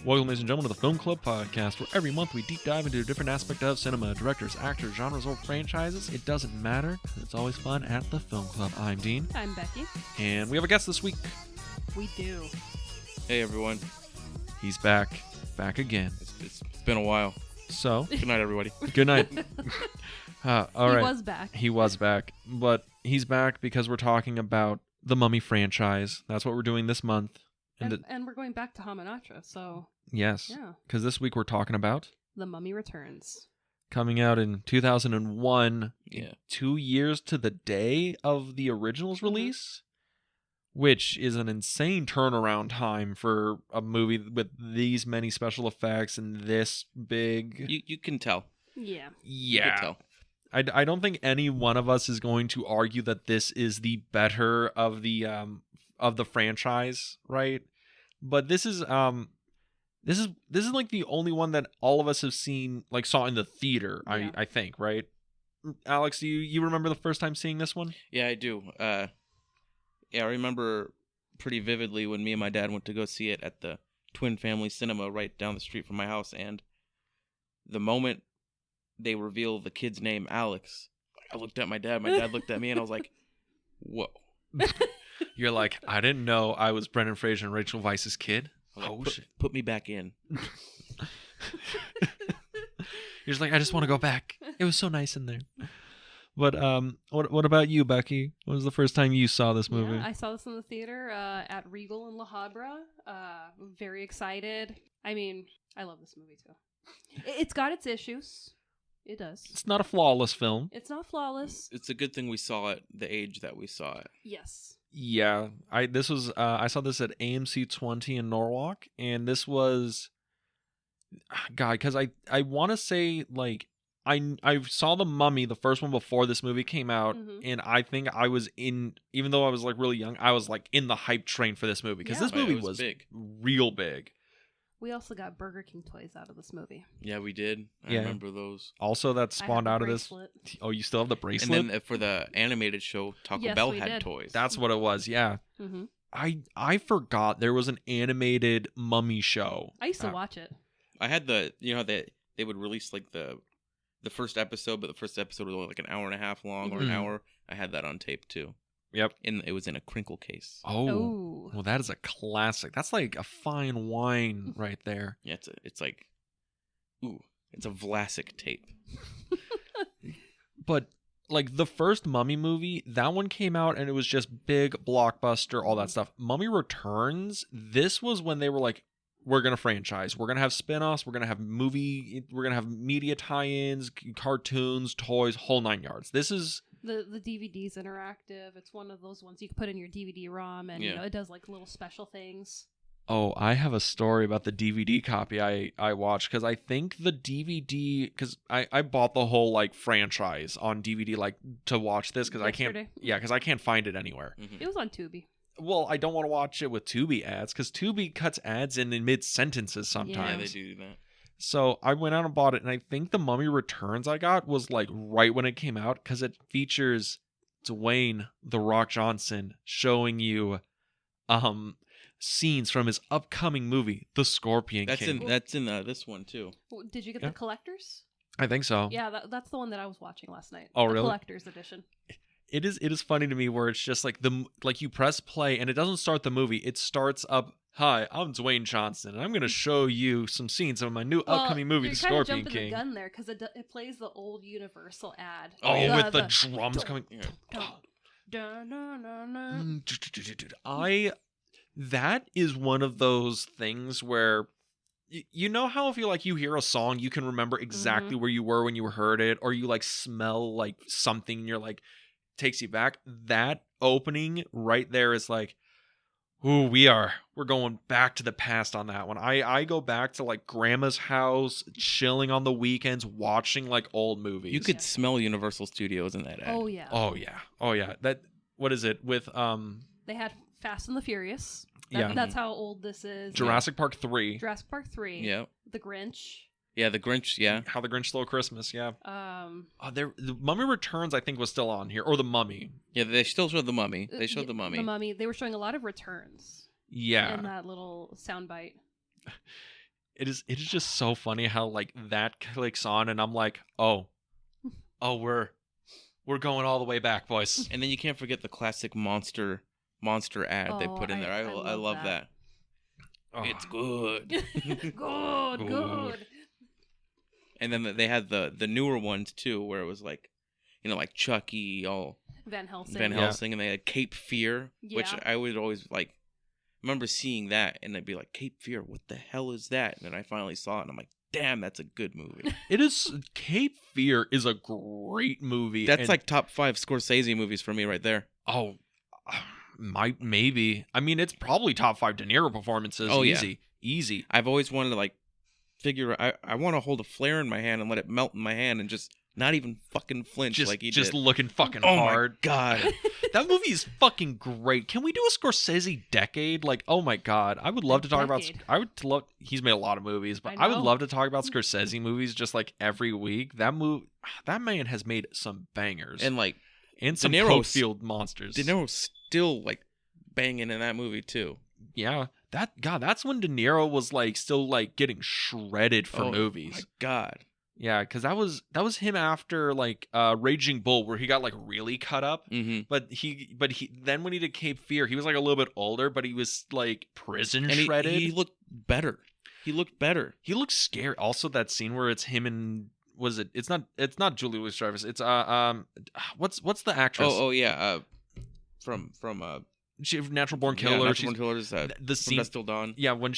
Welcome, ladies and gentlemen, to the Film Club Podcast, where every month we deep dive into a different aspect of cinema, directors, actors, genres, or franchises. It doesn't matter. It's always fun at the Film Club. I'm Dean. I'm Becky. And we have a guest this week. We do. Hey, everyone. He's back. Back again. It's been a while. So, Good night, everybody. good night. All right. He was back. He was back. But he's back because we're talking about the Mummy franchise. That's what we're doing this month. And we're going back to Hamanatra, so... Yes. Yeah. Because this week we're talking about... The Mummy Returns. Coming out in 2001. Yeah. 2 years to the day of the original's release. Which is an insane turnaround time for a movie with these many special effects and this big. You can tell. Yeah. You can tell. I don't think any one of us is going to argue that this is the better of the franchise, right? But this is like the only one that all of us have seen, like saw in the theater. Yeah. I think, right? Alex, do you remember the first time seeing this one? Yeah, I do. Yeah, I remember pretty vividly when me and my dad went to go see it at the Twin Family Cinema right down the street from my house, and the moment they reveal the kid's name, Alex, I looked at my dad looked at me, and I was like, whoa. You're like, I didn't know I was Brendan Fraser and Rachel Weisz's kid. Like, Shit. Put me back in. You're just like, I just want to go back. It was so nice in there. But what about you, Becky? When was the first time you saw this movie? Yeah, I saw this in the theater at Regal in La Habra. Very excited. I mean, I love this movie too. It's got its issues. It does. It's not a flawless film. It's not flawless. It's a good thing we saw it the age that we saw it. Yes. Yeah, I saw this at AMC 20 in Norwalk, and this was, God, because I want to say, like, I saw The Mummy, the first one, before this movie came out, and I think I was even though I was like really young, I was like in the hype train for this movie because this movie was big. real big. We also got Burger King toys out of this movie. Yeah, we did. I Yeah. remember those. Also, that spawned out of this. Bracelet. Oh, you still have the bracelet? And then for the animated show, Taco Yes, Bell we had did. toys. That's what it was. Yeah, Mm-hmm. I forgot there was an animated Mummy show. I used to watch it. I had they would release like the first episode, but the first episode was only like an hour and a half long or an Mhm. hour. I had that on tape too. Yep. And it was in a crinkle case. Oh, well, that is a classic. That's like a fine wine right there. Yeah, it's a Vlasic tape. But like the first Mummy movie, that one came out and it was just big blockbuster, all that stuff. Mummy Returns, this was when they were like, we're going to franchise. We're going to have spin-offs. We're going to have media tie-ins, cartoons, toys, whole nine yards. This is... The DVD's interactive. It's one of those ones you can put in your DVD-ROM, and it does like little special things. Oh, I have a story about the DVD copy I watched, because I think the DVD, because I bought the whole like franchise on DVD like to watch this because I can't find it anywhere. Mm-hmm. It was on Tubi. Well, I don't want to watch it with Tubi ads because Tubi cuts ads in mid sentences sometimes. Yeah, they do that. So I went out and bought it, and I think the Mummy Returns I got was like right when it came out because it features Dwayne "The Rock" Johnson showing you scenes from his upcoming movie, The Scorpion King. That's in this one too. Did you get the collectors? I think so. Yeah, that's the one that I was watching last night. Oh, the really? Collector's edition. It is funny to me where it's just like you press play and it doesn't start the movie. It starts up. Hi, I'm Dwayne Johnson, and I'm going to show you some scenes of my new upcoming movie, The Scorpion King. You're kind of jumping the gun there because it plays the old Universal ad. Oh, with the drums coming. That is one of those things where you know how if you hear a song, you can remember exactly where you were when you heard it, or you like smell like something, and you're like takes you back. That opening right there is like. Ooh, we're going back to the past on that one. I go back to like grandma's house, chilling on the weekends, watching like old movies. You could smell Universal Studios in that ad. Oh yeah. Oh yeah. That what is it with They had Fast and the Furious. Yeah. That's how old this is. Jurassic Park 3. Jurassic Park 3. Yeah. The Grinch. Yeah, The Grinch, yeah. How the Grinch Stole Christmas, yeah. The Mummy Returns, I think, was still on here. Or The Mummy. Yeah, they still showed The Mummy. They showed The Mummy. The Mummy. They were showing a lot of returns. Yeah. In that little soundbite. it is just so funny how like that clicks on, and I'm like, oh, we're going all the way back, boys. And then you can't forget the classic monster ad they put in there. I love that. Oh. It's good. Good. And then they had the newer ones too, where it was like, like Chucky, all Van Helsing. and they had Cape Fear, which I would always like. Remember seeing that, and I'd be like, Cape Fear, what the hell is that? And then I finally saw it, and I'm like, damn, that's a good movie. It is. Cape Fear is a great movie. That's like top 5 Scorsese movies for me right there. Oh, maybe. I mean, it's probably top 5 De Niro performances. Oh, easy. I've always wanted to like figure. I want to hold a flare in my hand and let it melt in my hand and just not even fucking flinch like he just did. looking fucking Oh hard. my god. That movie is fucking great. Can we do a Scorsese decade? Like, oh my god, I would love to talk about. He's made a lot of movies, but I would love to talk about Scorsese movies just like every week. That man has made some bangers And like, and some De Niro's- coke field monsters. De Niro's still like banging in that movie too. Yeah, that's when De Niro was like still like getting shredded for Oh movies. my god. Yeah, because that was him after like Raging Bull, where he got like really cut up. Mm-hmm. But he then when he did Cape Fear, he was like a little bit older, but he was like prison And shredded. he looked better. He looked scary. Also, that scene where it's him and it's not Julie Louis-Dreyfus. It's what's the actress? Oh yeah. From Natural Born Killers. Natural Born Killers. The scene. From Dusk Till Dawn. Yeah, when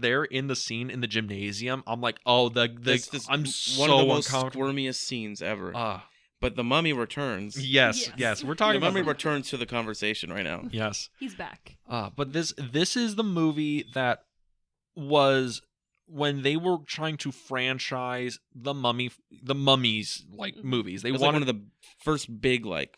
they're in the scene in the gymnasium, I'm like, oh, This I'm one so of the most uncomfortable. squirmiest scenes ever. But The Mummy returns. Yes. We're talking The about Mummy returns to the conversation right now. Yes. He's back. But this is the movie that was when they were trying to franchise the Mummies like movies. They It was wanted like one of the first big like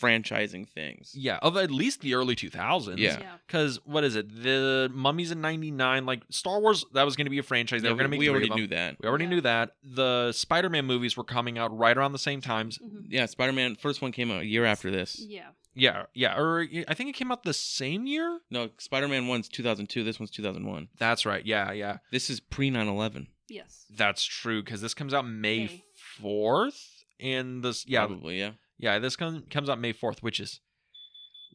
franchising things. Yeah, of at least the early 2000s. Yeah. Because what is it? The Mummies in '99, like Star Wars, that was going to be a franchise. They were going to make. We three already of them. knew that. We already knew that. The Spider-Man movies were coming out right around the same times. Mm-hmm. Yeah, Spider-Man first one came out a year after this. Yeah. Yeah. Or I think it came out the same year. No, Spider-Man 1's 2002. This one's 2001. That's right. Yeah. This is pre 9/11. Yes. That's true because this comes out May 4th, and this Probably, yeah. Yeah, this comes out May 4th, which is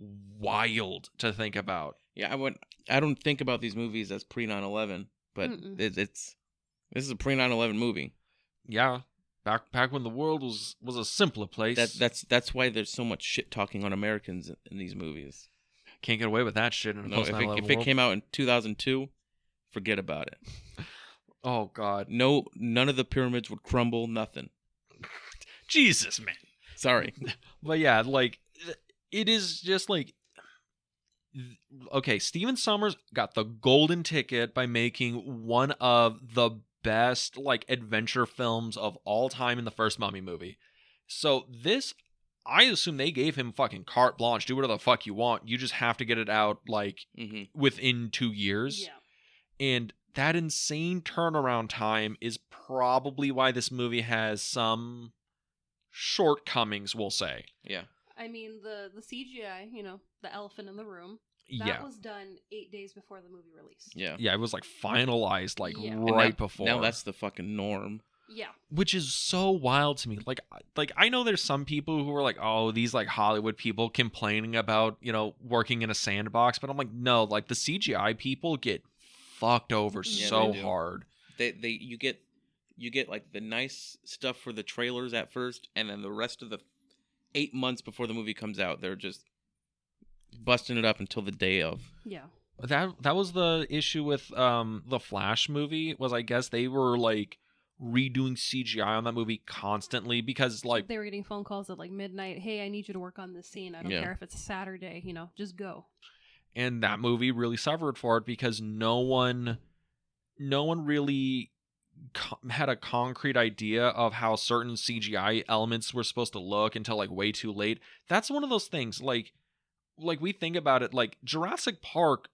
wild to think about. Yeah, I don't think about these movies as pre 9/11, but this is a pre 9/11 movie. Yeah, back when the world was a simpler place. That's why there's so much shit talking on Americans in these movies. Can't get away with that shit in a post 9/11 world. If it came out in 2002, forget about it. Oh God, no, none of the pyramids would crumble. Nothing. Jesus, man. Sorry. But yeah, like, it is just like, okay, Steven Sommers got the golden ticket by making one of the best, like, adventure films of all time in the first Mummy movie. So this, I assume they gave him fucking carte blanche. Do whatever the fuck you want. You just have to get it out, like, within 2 years. Yeah. And that insane turnaround time is probably why this movie has some shortcomings, we'll say. Yeah. I mean, the CGI, the elephant in the room, that was done 8 days before the movie released. Yeah. Yeah, it was like finalized before. Now that's the fucking norm. Yeah. Which is so wild to me. Like I know there's some people who are like, oh, these like Hollywood people complaining about, working in a sandbox, but I'm like, no, like the CGI people get fucked over so hard. You get like the nice stuff for the trailers at first, and then the rest of the 8 months before the movie comes out, they're just busting it up until the day of. Yeah. That was the issue with the Flash movie, was I guess they were like redoing CGI on that movie constantly because like they were getting phone calls at like midnight. Hey, I need you to work on this scene. I don't care if it's a Saturday, just go. And that movie really suffered for it because no one really had a concrete idea of how certain CGI elements were supposed to look until like way too late. That's one of those things like we think about it, like Jurassic Park,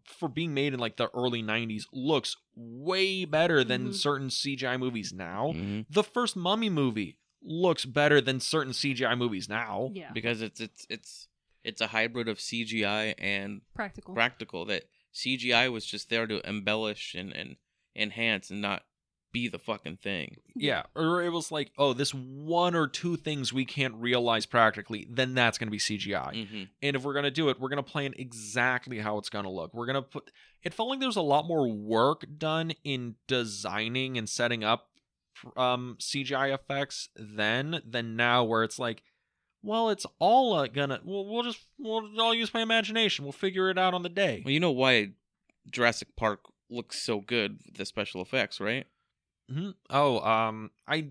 for being made in like the early 90s looks way better than certain CGI movies now. The first Mummy movie looks better than certain CGI movies now. Yeah. Because it's a hybrid of CGI and practical. That CGI was just there to embellish and enhance and not be the fucking thing. Yeah, or it was like, oh, this one or two things we can't realize practically, then that's going to be CGI. Mm-hmm. And if we're going to do it, we're going to plan exactly how it's going to look. We're going to put... It felt like there was a lot more work done in designing and setting up CGI effects than now, where it's like, well, it's all gonna... We'll all use my imagination. We'll figure it out on the day. Well, you know why Jurassic Park looks so good with the special effects, right? Mm-hmm. Oh, I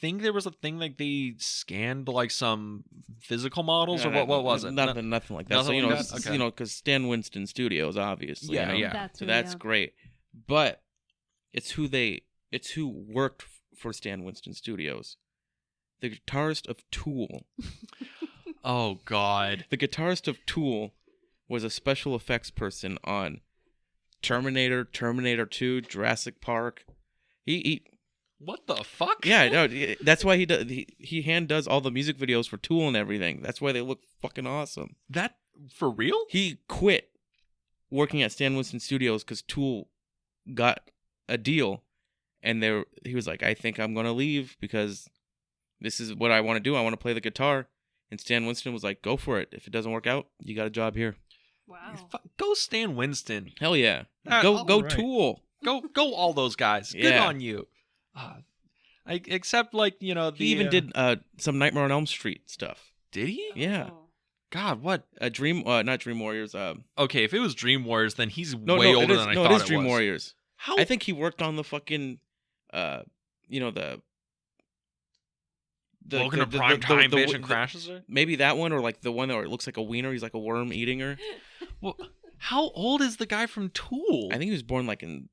think there was a thing like they scanned like some physical models, or what was it? Nothing like that. So nothing you know, like that? Okay. you know, because Stan Winston Studios, obviously. Yeah, you know? yeah. So that's great. But it's who worked for Stan Winston Studios. The guitarist of Tool. Oh God. The guitarist of Tool was a special effects person on Terminator, Terminator 2, Jurassic Park. He What the fuck? Yeah, no, that's why he does. He hand does all the music videos for Tool and everything. That's why they look fucking awesome. That for real? He quit working at Stan Winston Studios because Tool got a deal, and he was like, I think I'm gonna leave because this is what I want to do. I want to play the guitar. And Stan Winston was like, go for it. If it doesn't work out, you got a job here. Wow. Go Stan Winston. Hell yeah. All Go right. Tool. Go all those guys. Good Yeah. on you. Except like, you know, He even did some Nightmare on Elm Street stuff. Did he? Yeah. Oh. God, what? Not Dream Warriors. Okay, if it was Dream Warriors, then he's No, way no, older it is, than I no, thought it is Dream was. Warriors. How? I think he worked on the fucking, the Welcome to Prime Time Vision crashes her? Maybe that one, or like the one where it looks like a wiener. He's like a worm eating her. Well, how old is the guy from Tool? I think he was born like in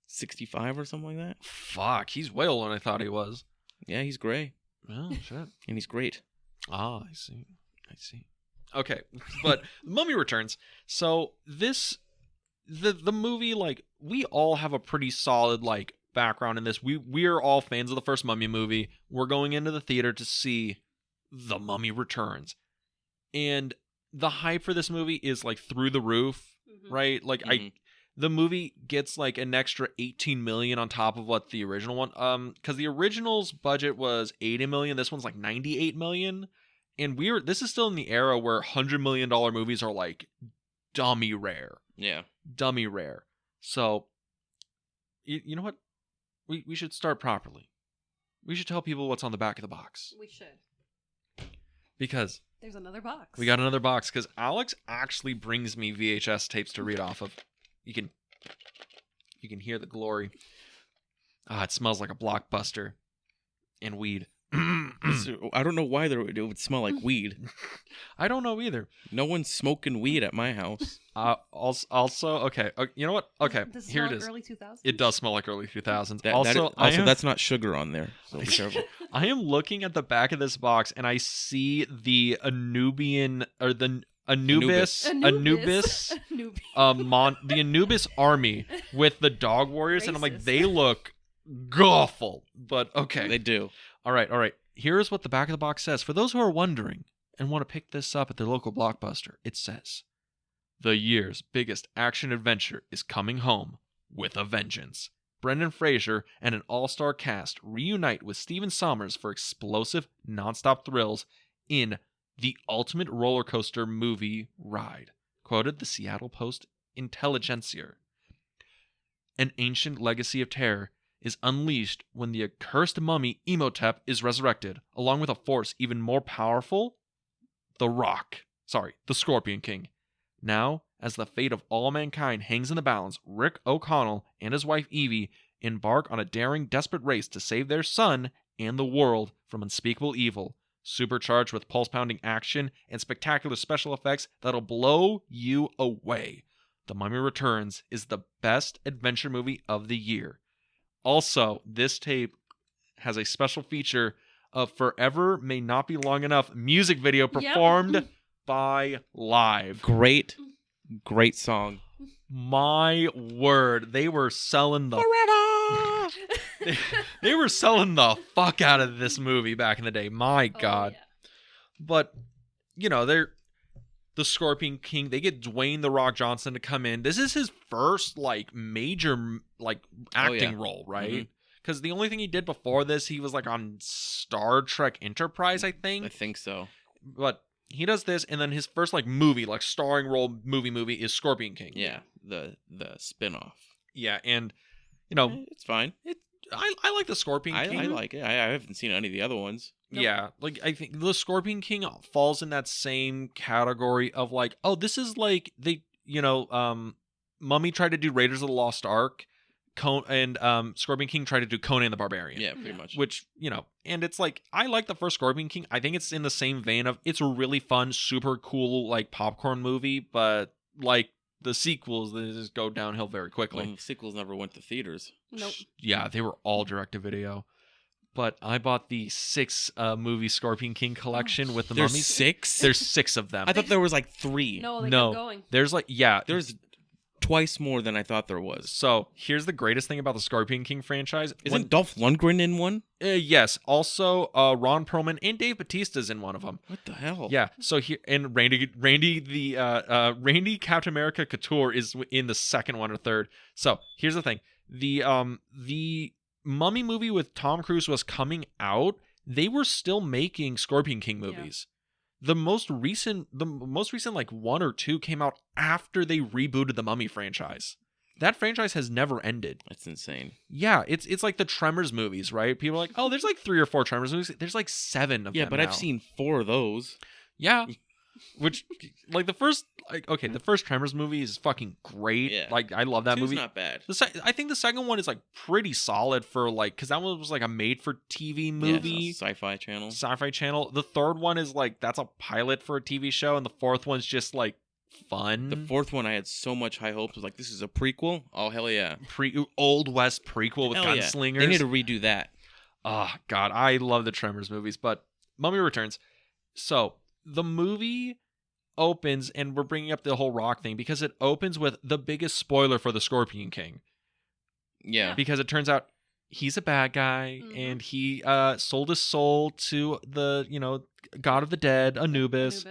65 or something like that. Fuck, he's way older than I thought he was. Yeah, he's gray. Oh, shit. And he's great. Ah, I see. Okay, but Mummy Returns. So the movie, like, we all have a pretty solid, like, background in this. We're all fans of the first Mummy movie. We're going into the theater to see The Mummy Returns. And the hype for this movie is, like, through the roof, right? Like, the movie gets, like, an extra $18 million on top of what the original one, because the original's budget was $80 million. This one's, like, $98 million. And this is still in the era where $100 million movies are, like, dummy rare. Yeah. Dummy rare. So, you know what? We should start properly. We should tell people what's on the back of the box. We should. Because there's another box. We got another box, because Alex actually brings me VHS tapes to read off of. You can hear the glory. Ah, it smells like a Blockbuster and weed. I don't know why it would smell like weed. I don't know either. No one's smoking weed at my house. Also, okay. You know what? Okay, Does it here smell it is. Early 2000s? It does smell like early 2000s. That's not sugar on there. So be careful. I am looking at the back of this box, and I see the Anubian, or the Anubis, the Anubis Army with the dog warriors, and I'm like, they look awful, but okay. They do. All right. Here's what the back of the box says. For those who are wondering and want to pick this up at their local Blockbuster, it says, the year's biggest action adventure is coming home with a vengeance. Brendan Fraser and an all-star cast reunite with Stephen Sommers for explosive, nonstop thrills in the ultimate roller coaster movie ride, quoted the Seattle Post-Intelligencer. An ancient legacy of terror is unleashed when the accursed mummy Imhotep is resurrected, along with a force even more powerful, the Scorpion King. Now, as the fate of all mankind hangs in the balance, Rick O'Connell and his wife Evie embark on a daring, desperate race to save their son and the world from unspeakable evil, supercharged with pulse-pounding action and spectacular special effects that'll blow you away. The Mummy Returns is the best adventure movie of the year. Also, this tape has a special feature of Forever May Not Be Long Enough music video performed by Live. Great song. My word, they were selling the they were selling the fuck out of this movie back in the day. My God. Yeah. But, you know, the the Scorpion King. They get Dwayne The Rock Johnson to come in. This is his first like major like acting role, right? Because the only thing he did before this, he was like on Star Trek Enterprise, I think. I think so. But he does this, and then his first like movie, like starring role movie is Scorpion King. Yeah, the spinoff. Yeah, and you know, It's fine. I like the Scorpion King. I like it. I haven't seen any of the other ones. Nope. Yeah, like I think the Scorpion King falls in that same category of like, oh, this is like they, Mummy tried to do Raiders of the Lost Ark, and Scorpion King tried to do Conan the Barbarian. Yeah, pretty much. Which, and it's like, I like the first Scorpion King. I think it's in the same vein of, it's a really fun, super cool, like, popcorn movie, but, like, the sequels, they just go downhill very quickly. Well, the sequels never went to theaters. Nope. Yeah, they were all direct-to-video. But I bought the 6 movie Scorpion King collection with the There's mummies. 6? There's 6 of them. I thought there was like 3. No, they No. kept going. There's like, yeah. There's twice more than I thought there was. So, here's the greatest thing about the Scorpion King franchise. Isn't Dolph Lundgren in one? Yes. Also, Ron Perlman and Dave Bautista's in one of them. What the hell? Yeah. So here, and Randy Captain America Couture is in the second one or third. So here's the thing: the Mummy movie with Tom Cruise was coming out. They were still making Scorpion King movies. The most recent like 1 or 2 came out after they rebooted the Mummy franchise. That franchise has never ended. That's insane. Yeah, it's like the Tremors movies, right? People are like, oh, there's like 3 or 4 Tremors movies. There's like 7 of them. Yeah, but now. I've seen 4 of those. Yeah. Which, like, the first Tremors movie is fucking great. Yeah. Like, I love that 2's movie. not bad. I think the second one is like pretty solid for like, because that one was like a made-for-TV movie. Yeah, Sci-Fi Channel. Sci-Fi Channel. The third one is like, that's a pilot for a TV show, and the fourth one's just like fun. The fourth one, I had so much high hopes. I was like, this is a prequel? Oh, hell yeah. Old West prequel with Hell yeah. gunslingers. They need to redo that. Oh, God. I love the Tremors movies, but Mummy Returns. So, the movie opens, and we're bringing up the whole rock thing, because it opens with the biggest spoiler for the Scorpion King. Yeah. Because it turns out he's a bad guy, and he sold his soul to the, god of the dead, Anubis.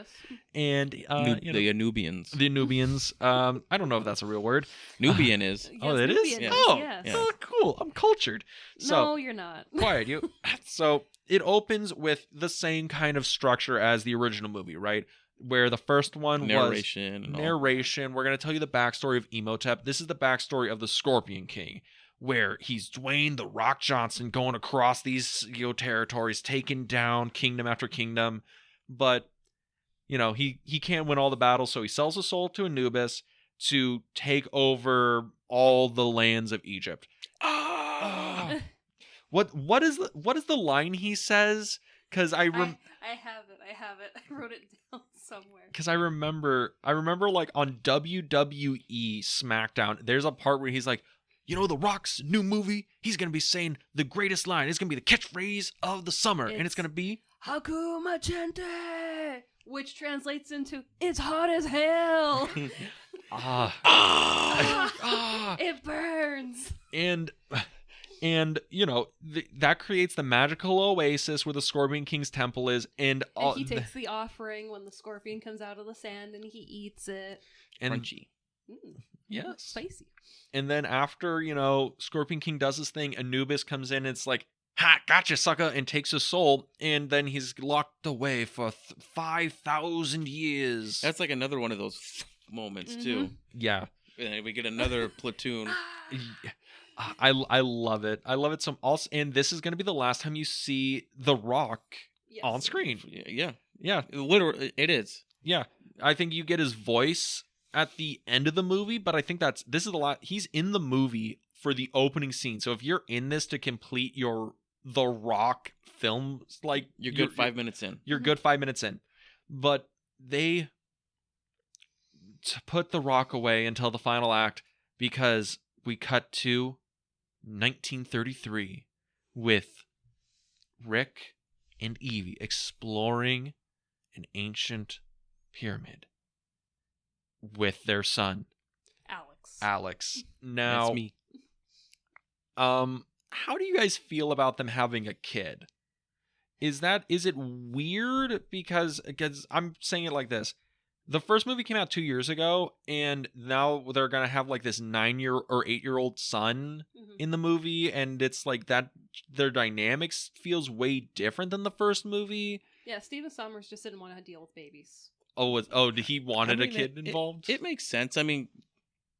And the Anubians. The Nubians. I don't know if that's a real word. Nubian is. Oh, it is? Nubian Yeah. Oh, yes. Yeah. oh, cool. I'm cultured. So, No, you're not. quiet, you. So it opens with the same kind of structure as the original movie, right? Where the first one Narration. was and all. narration. We're going to tell you the backstory of Imhotep. This is the backstory of the Scorpion King, where he's Dwayne The Rock Johnson going across these territories, taking down kingdom after kingdom. But, he can't win all the battles, so he sells his soul to Anubis to take over all the lands of Egypt. Ah! What is the line he says? Because I I have it. I wrote it down somewhere. because I remember like on WWE SmackDown, there's a part where he's like, The Rock's new movie, he's gonna be saying the greatest line. It's gonna be the catchphrase of the summer, and it's gonna be Hakuma Gente, which translates into "It's hot as hell." It burns. And that creates the magical oasis where the Scorpion King's temple is, and he takes the offering when the scorpion comes out of the sand, and he eats it. and Crunchy. yes, Spicy. and then after Scorpion King does his thing, Anubis comes in, and it's like, ha, gotcha, sucker, and takes his soul, and then he's locked away for 5,000 years. That's like another one of those moments, too. Yeah. And we get another platoon. I love it. I love it some also, and this is going to be the last time you see The Rock Yes. on screen. Yeah. Yeah. Literally, it is. Yeah. I think you get his voice at the end of the movie, but I think this is the last. He's in the movie for the opening scene. So if you're in this to complete your The Rock film, like You're good 5 minutes in. You're good 5 minutes in. But they put The Rock away until the final act, because we cut to 1933 with Rick and Evie exploring an ancient pyramid with their son Alex. Now, That's me. how do you guys feel about them having a kid? Is it weird? Because I'm saying it like this. The first movie came out 2 years ago, and now they're gonna have like this 9-year or 8-year-old son in the movie, and it's like that their dynamics feels way different than the first movie. Yeah, Stephen Sommers just didn't want to deal with babies. Did he wanted a kid involved? It makes sense. I mean,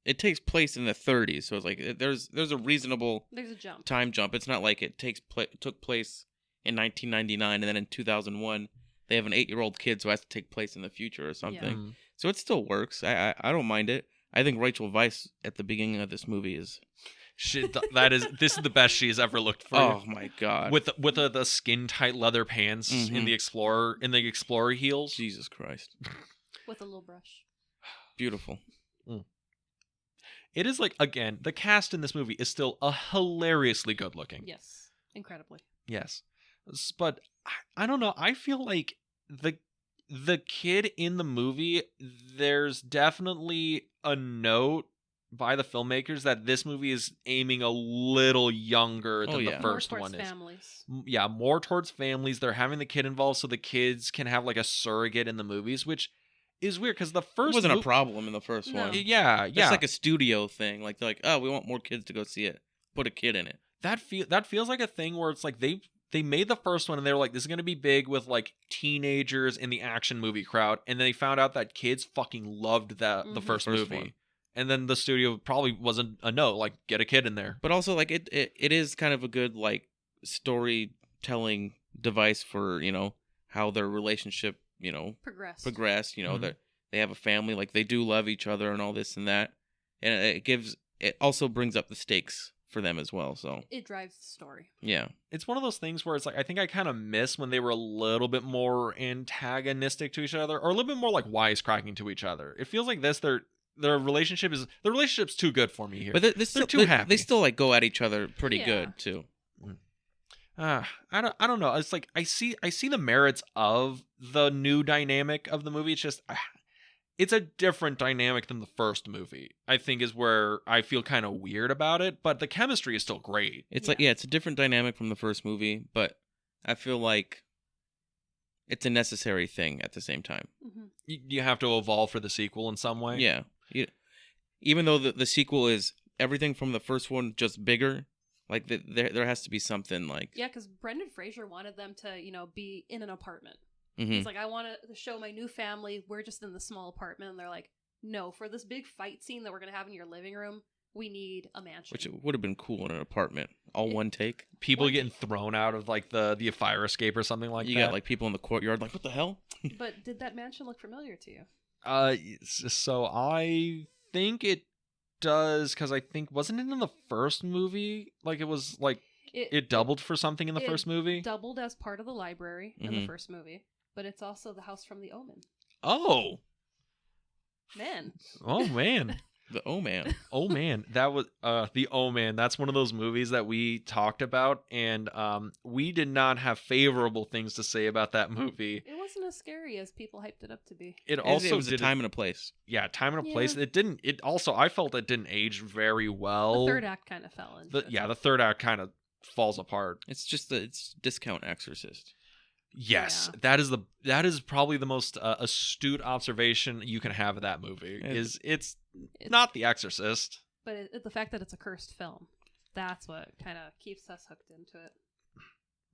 it takes place in the 30s, so it's like there's a reasonable time jump. It's not like it took place in 1999 and then in 2001 they have an 8-year-old kid, so it has to take place in the future or something. Yeah. So it still works. I don't mind it. I think Rachel Weisz at the beginning of this movie is this is the best she's ever looked for. Oh my god! With the skin tight leather pants in the Explorer heels. Jesus Christ! With a little brush. Beautiful. It is like, again, the cast in this movie is still hilariously good looking. Yes, incredibly. Yes, but I don't know. I feel like the kid in the movie, there's definitely a note by the filmmakers that this movie is aiming a little younger than the first one is. Families. Yeah, more towards families. They're having the kid involved so the kids can have like a surrogate in the movies, which is weird because the first wasn't a problem in the first one. Yeah. It's like a studio thing. Like they're like, oh, we want more kids to go see it. Put a kid in it. That feels like a thing where it's like they made the first one and they were like, this is going to be big with like teenagers in the action movie crowd, and then they found out that kids fucking loved the first movie. One. And then the studio probably wasn't a no, like get a kid in there. But also like it is kind of a good like storytelling device for, how their relationship, progress, that they have a family, like they do love each other and all this and that. And it also brings up the stakes for them as well, so it drives the story. Yeah. It's one of those things where it's like I think I kind of miss when they were a little bit more antagonistic to each other or a little bit more like wisecracking to each other. It feels like their relationship's too good for me here. But they're too happy. They still like go at each other pretty good too. I don't know. It's like I see the merits of the new dynamic of the movie. It's just it's a different dynamic than the first movie. I think is where I feel kind of weird about it, but the chemistry is still great. It's it's a different dynamic from the first movie, but I feel like it's a necessary thing at the same time. You have to evolve for the sequel in some way. Yeah. Even though the sequel is everything from the first one, just bigger, like there has to be something like... Yeah, because Brendan Fraser wanted them to, be in an apartment. Mm-hmm. He's like, I want to show my new family, we're just in the small apartment. And they're like, no, for this big fight scene that we're going to have in your living room, we need a mansion. Which would have been cool in an apartment. One take. People getting thrown out of like the fire escape or something like that. You got like people in the courtyard like, what the hell? But did that mansion look familiar to you? So I think it does, because I think, wasn't it in the first movie? Like it was like it doubled for something in the first movie? Doubled as part of the library in the first movie, but it's also the house from The Omen. Oh man. Oh man. The O-Man. Oh man, that was the O-Man. That's one of those movies that we talked about, and we did not have favorable things to say about that movie. It wasn't as scary as people hyped it up to be. It was a time and a place. Yeah, time and a place. It didn't. It also, I felt it didn't age very well. The third act kind of fell into it. The third act kind of falls apart. It's just it's discount Exorcist. Yes, yeah. that is probably the most astute observation you can have of that movie. It's not The Exorcist, but the fact that it's a cursed film, that's what kind of keeps us hooked into it.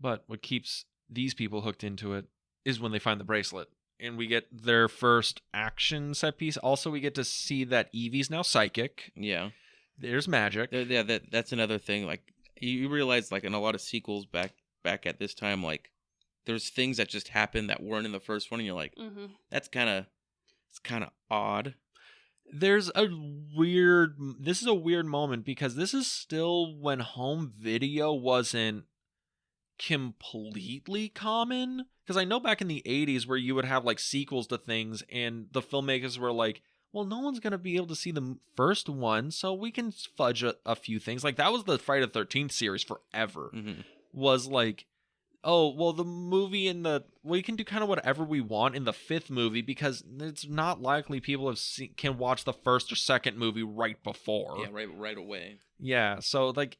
But what keeps these people hooked into it is when they find the bracelet, and we get their first action set piece. Also, we get to see that Evie's now psychic. Yeah, there's magic. Yeah, that's another thing. Like you realize, like in a lot of sequels back at this time, like there's things that just happen that weren't in the first one, and you're like, it's kind of odd. This is a weird moment because this is still when home video wasn't completely common. Because I know back in the 80s where you would have like sequels to things and the filmmakers were like, well, no one's going to be able to see the first one, so we can fudge a few things. Like that was the Friday the 13th series forever. Was like, oh, well, the movie we can do kind of whatever we want in the fifth movie because it's not likely people can watch the first or second movie right before. Yeah, right away. Yeah, so like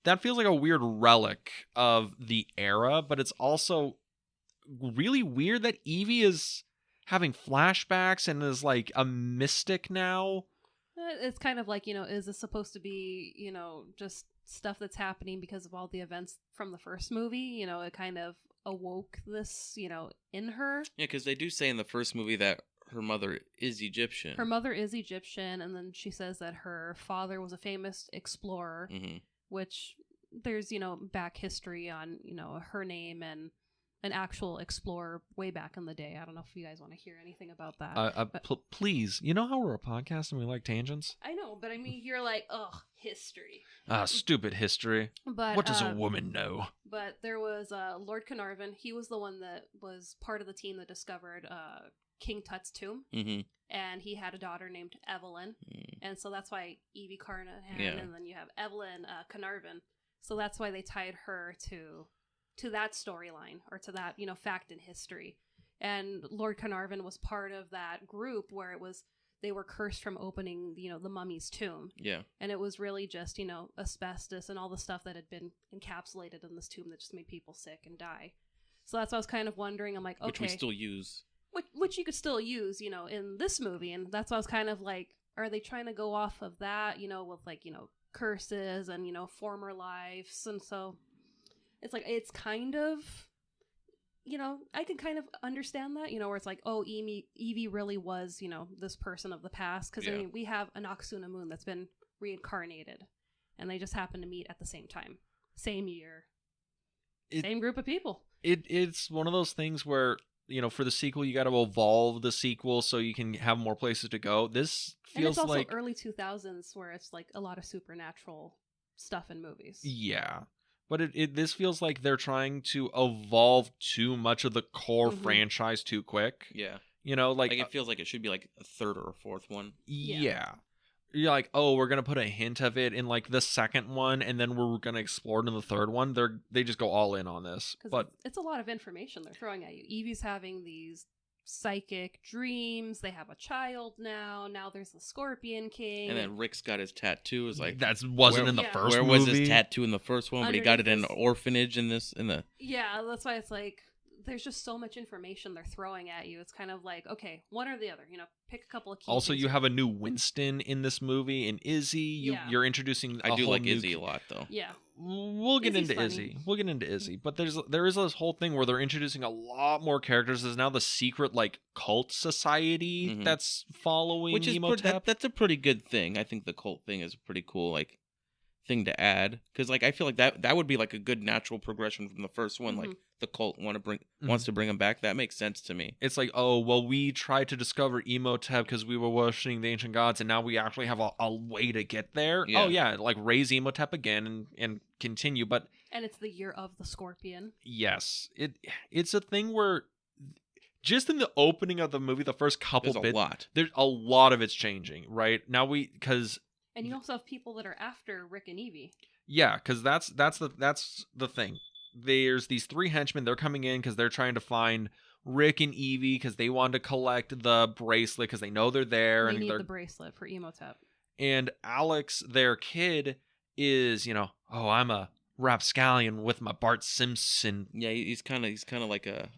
that feels like a weird relic of the era, but it's also really weird that Evie having flashbacks and is like a mystic now. It's kind of like, is this supposed to be, just stuff that's happening because of all the events from the first movie? It kind of awoke this, in her. Yeah, because they do say in the first movie that her mother is Egyptian. Her mother is Egyptian, and then she says that her father was a famous explorer, which there's, back history on, her name and an actual explorer way back in the day. I don't know if you guys want to hear anything about that. Please, you know how we're a podcast and we like tangents? I know, but I mean, you're like, ugh, history. Stupid history. But what does a woman know? But there was Lord Carnarvon. He was the one that was part of the team that discovered King Tut's tomb. And he had a daughter named Evelyn. And so that's why Evie Carnahan, and then you have Evelyn Carnarvon. So that's why they tied her to that storyline, or to that, fact in history. And Lord Carnarvon was part of that group where they were cursed from opening, the mummy's tomb. Yeah. And it was really just, asbestos and all the stuff that had been encapsulated in this tomb that just made people sick and die. So that's what I was kind of wondering. I'm like, okay. Which we still use. Which you could still use, in this movie. And that's what I was kind of like, are they trying to go off of that, with like, curses and, former lives? And so it's like, it's kind of, I can kind of understand that, where it's like, oh, Evie really was, this person of the past. Because, I mean, we have an Moon that's been reincarnated. And they just happen to meet at the same time. Same year. Same group of people. It's one of those things where, for the sequel, you got to evolve the sequel so you can have more places to go. This feels and it's also like early 2000s where it's like a lot of supernatural stuff in movies. Yeah. But this feels like they're trying to evolve too much of the core franchise too quick. Yeah. Like it feels like it should be like a third or a fourth one. Yeah. You're like, oh, we're going to put a hint of it in like the second one, and then we're going to explore it in the third one. They just go all in on this. But it's a lot of information they're throwing at you. Evie's having these psychic dreams. They have a child now. Now there's the Scorpion King. And then Rick's got his tattoo. Is like, that wasn't in the first movie. Where was his tattoo in the first one? But he got it in an orphanage in the. Yeah, that's why it's like there's just so much information they're throwing at you. It's kind of like, okay, one or the other. Pick a couple of key. Also, things you have a new Winston in this movie, and Izzy. You're introducing. I do like Izzy a lot, though. Yeah. We'll get into Izzy. We'll get into Izzy, but there is this whole thing where they're introducing a lot more characters. There's now the secret like cult society that's following Imhotep. That's a pretty good thing. I think the cult thing is a pretty cool like thing to add, because like I feel like that would be like a good natural progression from the first one. Like the cult wants to bring him back. That makes sense to me. It's like, oh well, we tried to discover Imhotep because we were worshiping the ancient gods, and now we actually have a way to get there. Yeah. Oh yeah, like raise Imhotep again and continue. And it's the year of the Scorpion. Yes, it's a thing where just in the opening of the movie, the first couple there's a lot of it's changing right now. And you also have people that are after Rick and Evie. Yeah, because that's the thing. There's these three henchmen. They're coming in because they're trying to find Rick and Evie because they want to collect the bracelet because they know they're there. They need the bracelet for Imhotep. And Alex, their kid, is I'm a rapscallion with my Bart Simpson. Yeah, he's kind of like a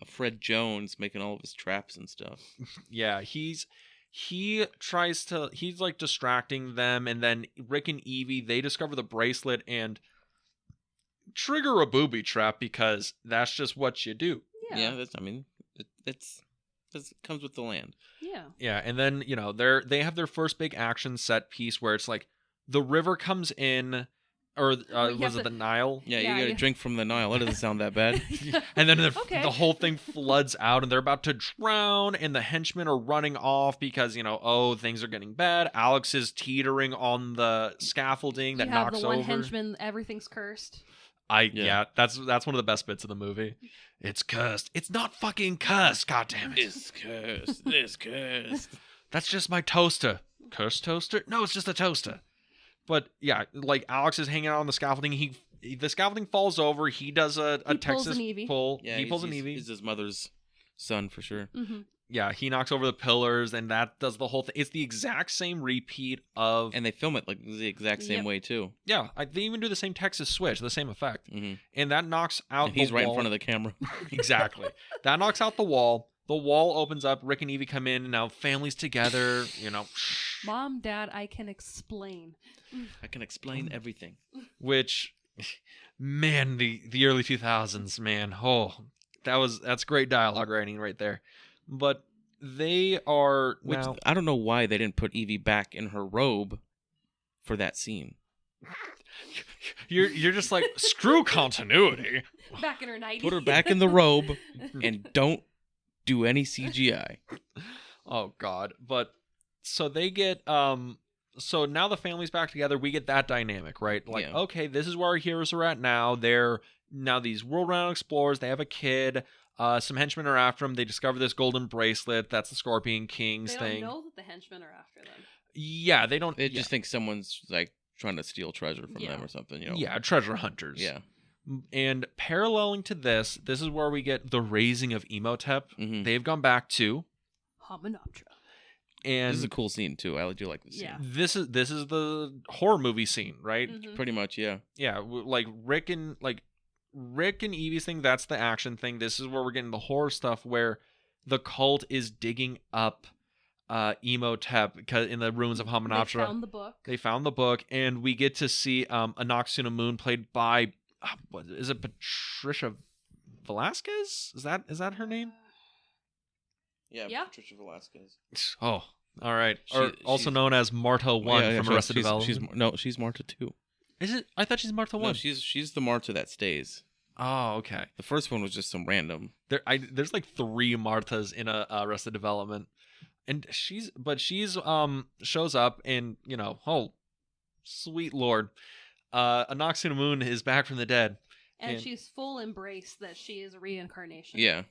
Fred Jones making all of his traps and stuff. Yeah, he's like distracting them, and then Rick and Evie, they discover the bracelet and trigger a booby trap because that's just what you do. Yeah, it comes with the land. Yeah. Yeah, and then, they have their first big action set piece where it's like the river comes in, or was it the Nile? Yeah, you gotta drink from the Nile. That doesn't sound that bad. And then the whole thing floods out, and they're about to drown, and the henchmen are running off because, things are getting bad. Alex is teetering on the scaffolding that knocks over. You have the one henchman, everything's cursed. That's one of the best bits of the movie. It's cursed. It's not fucking cursed, goddammit. It's cursed. It's cursed. That's just my toaster. Cursed toaster? No, it's just a toaster. But yeah, like Alex is hanging out on the scaffolding. The scaffolding falls over. He does a Texas pull. Yeah, he pulls an Evie. He's his mother's son for sure. Mm-hmm. Yeah, he knocks over the pillars, and that does the whole thing. It's the exact same repeat of... And they film it like the exact same way, too. Yeah, they even do the same Texas switch, the same effect. Mm-hmm. And that knocks out and he's right in front of the camera. Exactly. That knocks out the wall. the wall opens up. Rick and Evie come in, and now family's together. Mom, Dad, I can explain. I can explain everything. Which, man, the early 2000s, man. Oh, that's great dialogue writing right there. But they are Which now. I don't know why they didn't put Evie back in her robe for that scene. You're just like, screw continuity. Back in her night. Put her back in the robe and don't do any CGI. Oh God. But so they get so now the family's back together. We get that dynamic, right? Like, Yeah. okay, this is where our heroes are at now. They're now these world-renowned explorers. They have a kid. Some henchmen are after them. They discover this golden bracelet. That's the Scorpion King's They thing. don't know that the henchmen are after them. Yeah, they don't. They just think someone's like trying to steal treasure from Yeah. them or something. Yeah, treasure hunters. Yeah. And paralleling to this is where we get the raising of Imhotep. Mhm. They've gone back to, Hominoptera. and This is a cool scene too. I do like this scene. Yeah. this is the horror movie scene, right? Mhm. Pretty much, yeah. Yeah, like Rick and Evie's thing. That's the action thing. This is where we're getting the horror stuff, where the cult is digging up Imhotep because in the ruins of They Hominoptera. found the book. They found the book, and we get to see Anoxuna Moon played by what is it, Patricia Velasquez? Is that her name? Yeah. Patricia Velasquez. Oh, all right. Or also she's- known as Marta One from Arrested she's, Development. she's Marta 2. Is it? I thought she's Marta No, One. she's the Marta that stays. Oh, okay. The first one was just some random. There's like 3 Martas in Arrested Development, and she's shows up, and oh, sweet Lord, Anoxuna Moon is back from the dead. And she's full embrace that she is a reincarnation. Yeah.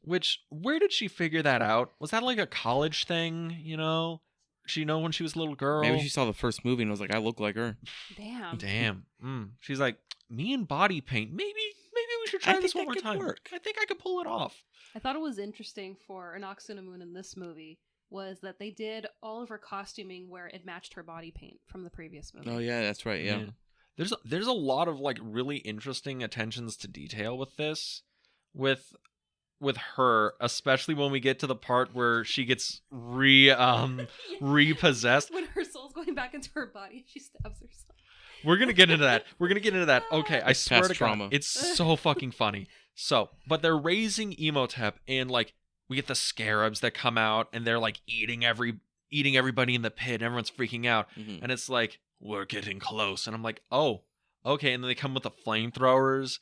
Which, where did she figure that out? Was that like a college thing? She know when she was a little girl. Maybe she saw the first movie and was like, I look like her. Damn. Damn. She's like, me and body paint. Maybe we should try this one more time. Work. I think I could pull it off. I thought it was interesting for Anoxuna Moon in this movie was that they did all of her costuming where it matched her body paint from the previous movie. Oh yeah, that's right. Yeah. There's a lot of like really interesting attentions to detail with this, with her, especially when we get to the part where she gets repossessed. When her soul's going back into her body, she stabs herself. We're gonna get into that. Okay, I swear Past to trauma. God, it's so fucking funny. So, but they're raising Imhotep, and like we get the scarabs that come out, and they're like eating everybody in the pit. And everyone's freaking out, Mhm. and it's like we're getting close, and I'm like, oh, okay. And then they come with the flamethrowers,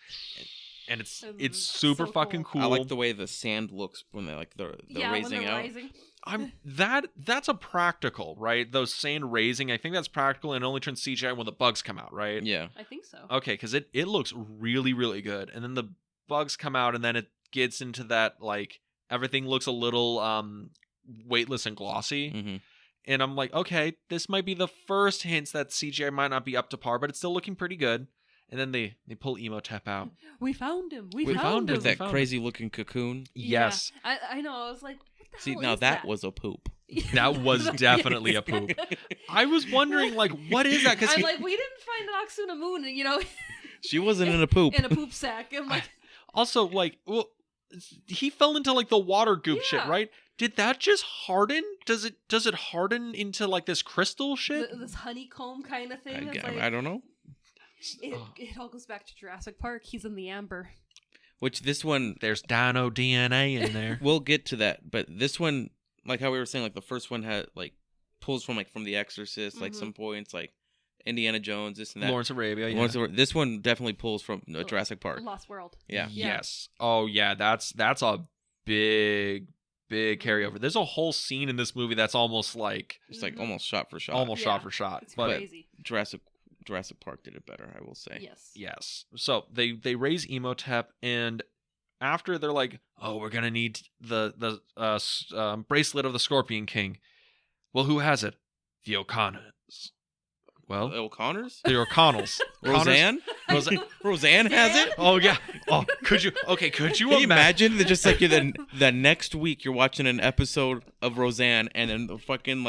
and it's super So fucking cool. cool. I like the way the sand looks when they're like the Yeah, raising when they're out. rising. That's a practical, right? Those sand raising, I think that's practical, and it only turns CGI when the bugs come out, right? Yeah. I think so. Okay, because it looks really, really good. And then the bugs come out, and then it gets into that, like, everything looks a little weightless and glossy. Mm-hmm. And I'm like, okay, this might be the first hints that CGI might not be up to par, but it's still looking pretty good. And then they pull Imhotep out. We found him. We We found found him. him. That found crazy looking cocoon. Yes. Yeah. I know. I was like, what the See, hell now is that was a poop. That was definitely a poop. I was wondering, like, what is that? Because I'm like, we didn't find Anoxuna Moon, She wasn't in a poop. in a poop sack. I'm like, also, like, well, he fell into like the water goop shit, Yeah. right? Did that just harden? Does it harden into like this crystal shit? this honeycomb kind of thing. It's I don't know. it all goes back to Jurassic Park. He's in the amber. Which this one, There's dino DNA in there. we'll get to that, but this one, like how we were saying, like the first one had like pulls from The Exorcist, like Mhm. some points, like Indiana Jones, this and that. Lawrence Arabia. Yeah. This one definitely pulls from Jurassic Park. Lost World. Yeah. Yes. Oh yeah. That's a big carryover. There's a whole scene in this movie that's almost like It's like almost shot for shot. almost shot Yeah. for shot. It's But crazy. Jurassic Park did it better, I will say. Yes. yes. So they raise Imhotep, and after they're like, oh, we're gonna need the bracelet of the Scorpion King. Well, who has it? The O'Connors. Well, The O'Connors? the O'Connells. Roseanne? Roseanne has it? Oh yeah. Oh, could you Can you imagine that just like the next week you're watching an episode of Roseanne and then the fucking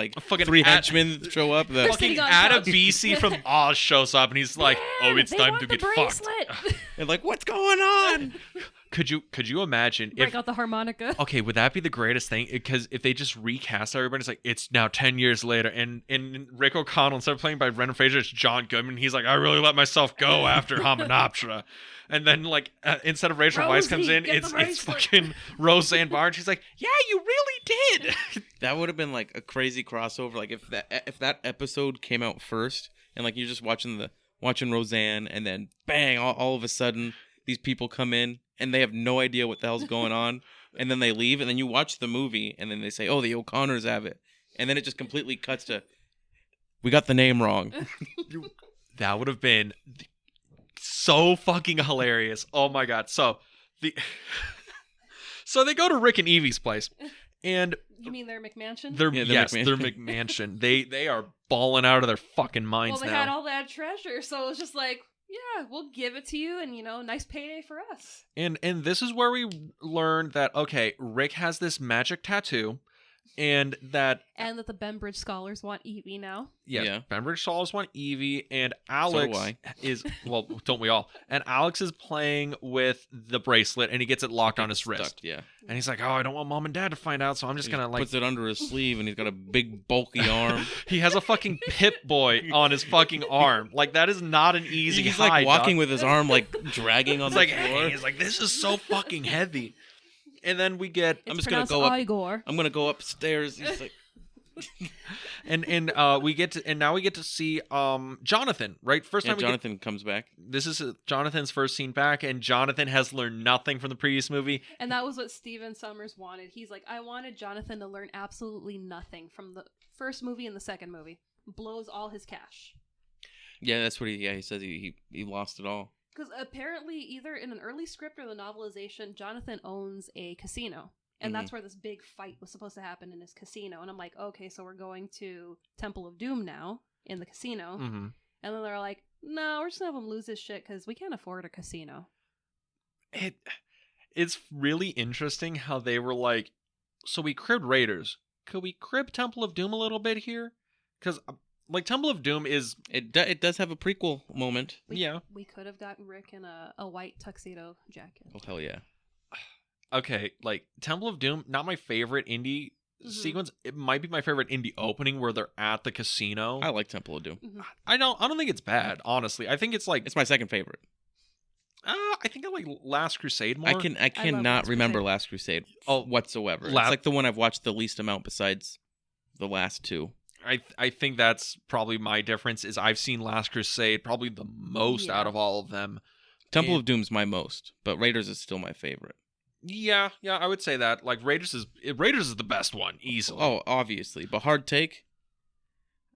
three henchmen show up? They're Fucking sitting on Adam couch. BC from Oz shows up, and he's like, "Oh, it's They time want to the get fucked." bracelet. And like, what's going on? Could you imagine Break out the harmonica. Okay, would that be the greatest thing? Because if they just recast everybody, it's like it's now 10 years later, and Rick O'Connell, instead of playing by Brendan Fraser, it's John Goodman. He's like, I really let myself go after Hymenoptera. And then like instead of Rachel Weisz comes in, it's fucking Roseanne Barr, and she's like, yeah, you really did. That would have been like a crazy crossover. Like if that episode came out first, and like you're just watching Roseanne, and then bang, all of a sudden these people come in and they have no idea what the hell's going on, and then they leave, and then you watch the movie, and then they say, oh, the O'Connors have it, and then it just completely cuts to, we got the name wrong. That would have been so fucking hilarious. Oh my god. So they go to Rick and Evie's place, and You mean their McMansion? their McMansion. They are balling out of their fucking minds well, they now. had all that treasure, so it was just like, yeah, we'll give it to you, and nice payday for us. And this is where we learn that, okay, Rick has this magic tattoo, and that the Bembridge scholars want Evie now. yeah. Bembridge scholars want Evie, and Alex is, well, don't we all? And Alex is playing with the bracelet, and he gets it locked on his wrist. Yeah. And he's like, oh, I don't want mom and dad to find out, so I'm just going to like... puts it under his sleeve, and he's got a big, bulky arm. He has a fucking Pip-Boy on his fucking arm. Like, that is not an easy He's hide, like walking dog. with his arm, like, dragging on the floor. He's like, this is so fucking heavy. And then we get... I'm just gonna go up. Igor. I'm gonna go upstairs. He's like... now we get to see Jonathan, right? First time Jonathan comes back. This is Jonathan's first scene back, and Jonathan has learned nothing from the previous movie. And that was what Steven Sommers wanted. He's like, I wanted Jonathan to learn absolutely nothing from the first movie and the second movie. Blows all his cash. Yeah, that's what he says he lost it all. Because apparently, either in an early script or the novelization, Jonathan owns a casino. And that's where this big fight was supposed to happen, in his casino. And I'm like, okay, so we're going to Temple of Doom now, in the casino. Mm-hmm. And then they're like, no, we're just going to have him lose his shit because we can't afford a casino. It's really interesting how they were like, so we cribbed Raiders. Could we crib Temple of Doom a little bit here? Because... like, Temple of Doom is... It does have a prequel moment. We could have gotten Rick in a white tuxedo jacket. Oh, hell yeah. Okay, like, Temple of Doom, not my favorite indie sequence. It might be my favorite indie opening where they're at the casino. I like Temple of Doom. Mm-hmm. I don't think it's bad, honestly. I think it's like... it's my second favorite. I think I like Last Crusade more. I cannot remember Last Crusade whatsoever. It's like the one I've watched the least amount besides the last two. I think that's probably my difference, is I've seen Last Crusade probably the most out of all of them. Temple of Doom's my most, but Raiders is still my favorite. Yeah, I would say that. Like, Raiders is the best one, easily. Oh, obviously. But hard take,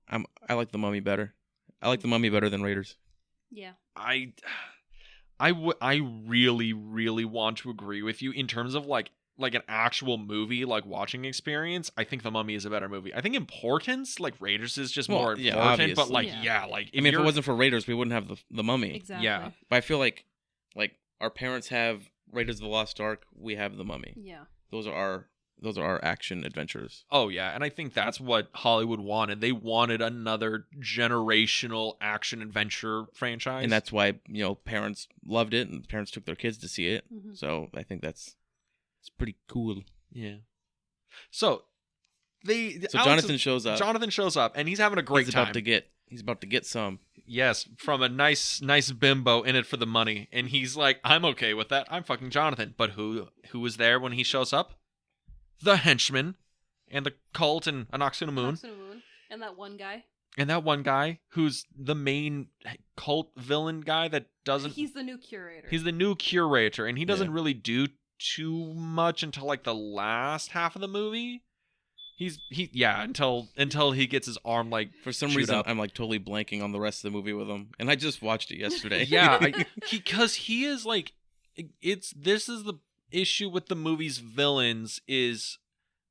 I like The Mummy better. I like The Mummy better than Raiders. Yeah. I really, really want to agree with you in terms of like an actual movie, like watching experience. I think The Mummy is a better movie. I think importance, like Raiders is just more important, obviously. but like, if it wasn't for Raiders, we wouldn't have the Mummy. Exactly. Yeah. But I feel like our parents have Raiders of the Lost Ark, we have The Mummy. Yeah. Those are our action adventures. Oh yeah, and I think that's what Hollywood wanted. They wanted another generational action adventure franchise. And that's why, parents loved it, and parents took their kids to see it. Mm-hmm. So I think it's pretty cool. Yeah. So Jonathan shows up. Jonathan shows up, and he's having a great time. He's about to get some. Yes, from a nice bimbo in it for the money, and he's like, I'm okay with that. I'm fucking Jonathan. But who is there when he shows up? The henchman, and the cult, and Moon. And that one guy. And that one guy who's the main cult villain guy that doesn't... He's the new curator. He's the new curator, and he doesn't really do too much until like the last half of the movie. Until he gets his arm like for some reason up. I'm like totally blanking on the rest of the movie with him, and I just watched it yesterday. Because he is like, this is the issue with the movie's villains is,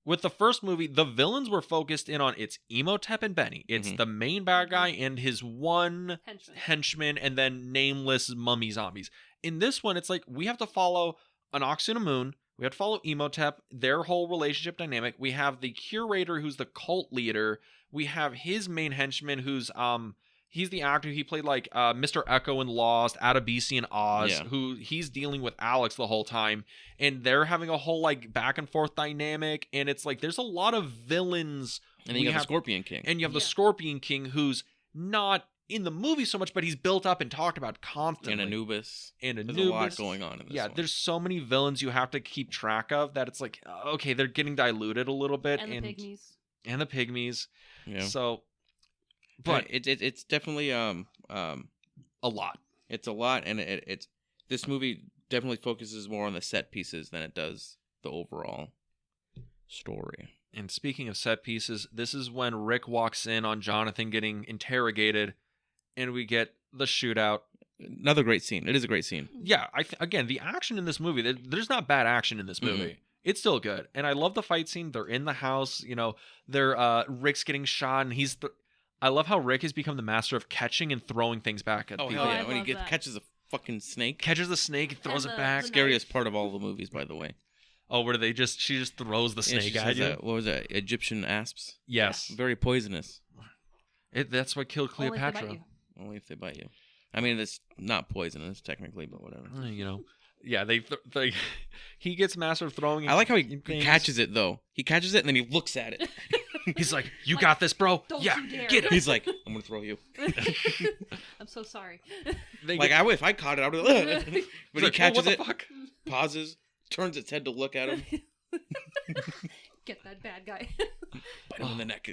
with the first movie, the villains were focused in on it's Imhotep and Benny. It's the main bad guy and his one henchman, and then nameless mummy zombies. In this one, it's like we have to follow Moon. We have to follow Imhotep, their whole relationship dynamic. We have the curator, who's the cult leader. We have his main henchman, who's he's the actor. He played like Mr. Echo in Lost, Adabisi in Oz, Yeah. who he's dealing with Alex the whole time, and they're having a whole like back and forth dynamic, and it's like there's a lot of villains. And then you have the Scorpion King. And you have the Yeah. Scorpion King, who's not in the movie so much, but he's built up and talked about constantly. And Anubis. And There's Anubis. a lot going on in this one. There's so many villains you have to keep track of that it's like, okay, they're getting diluted a little bit. And the pygmies. And the pygmies. Yeah. So, but it's definitely a lot. It's a lot, and it's this movie definitely focuses more on the set pieces than it does the overall story. And speaking of set pieces, this is when Rick walks in on Jonathan getting interrogated, and we get the shootout. Another great scene. It is a great scene. Yeah, again, the action in this movie, there's not bad action in this movie. Mhm. It's still good. And I love the fight scene. They're in the house, they're Rick's getting shot, and I love how Rick has become the master of catching and throwing things back at Oh, people. hell I yeah. When he love that. catches a fucking snake. Catches the snake, throws And it the- back. the Scariest part of all the movies, by the way. Oh, where she just throws the Yeah, snake she at says you? that- what was that? Egyptian asps? Yes. Very poisonous. That's what killed Only if they bite Cleopatra. you. Only if they bite you. I mean, it's not poisonous, technically, but whatever. Yeah, he gets master of throwing. I like how he things. catches it, though. He catches it, and then he looks at it. He's like, "You Like, got this, bro. "Don't Yeah, you dare." get it." He's like, I'm going to throw you. I'm so sorry. If I caught it, I would have... But he Like, catches what the it, fuck? pauses, turns its head to look at him, Get that bad guy. bite him in the neck.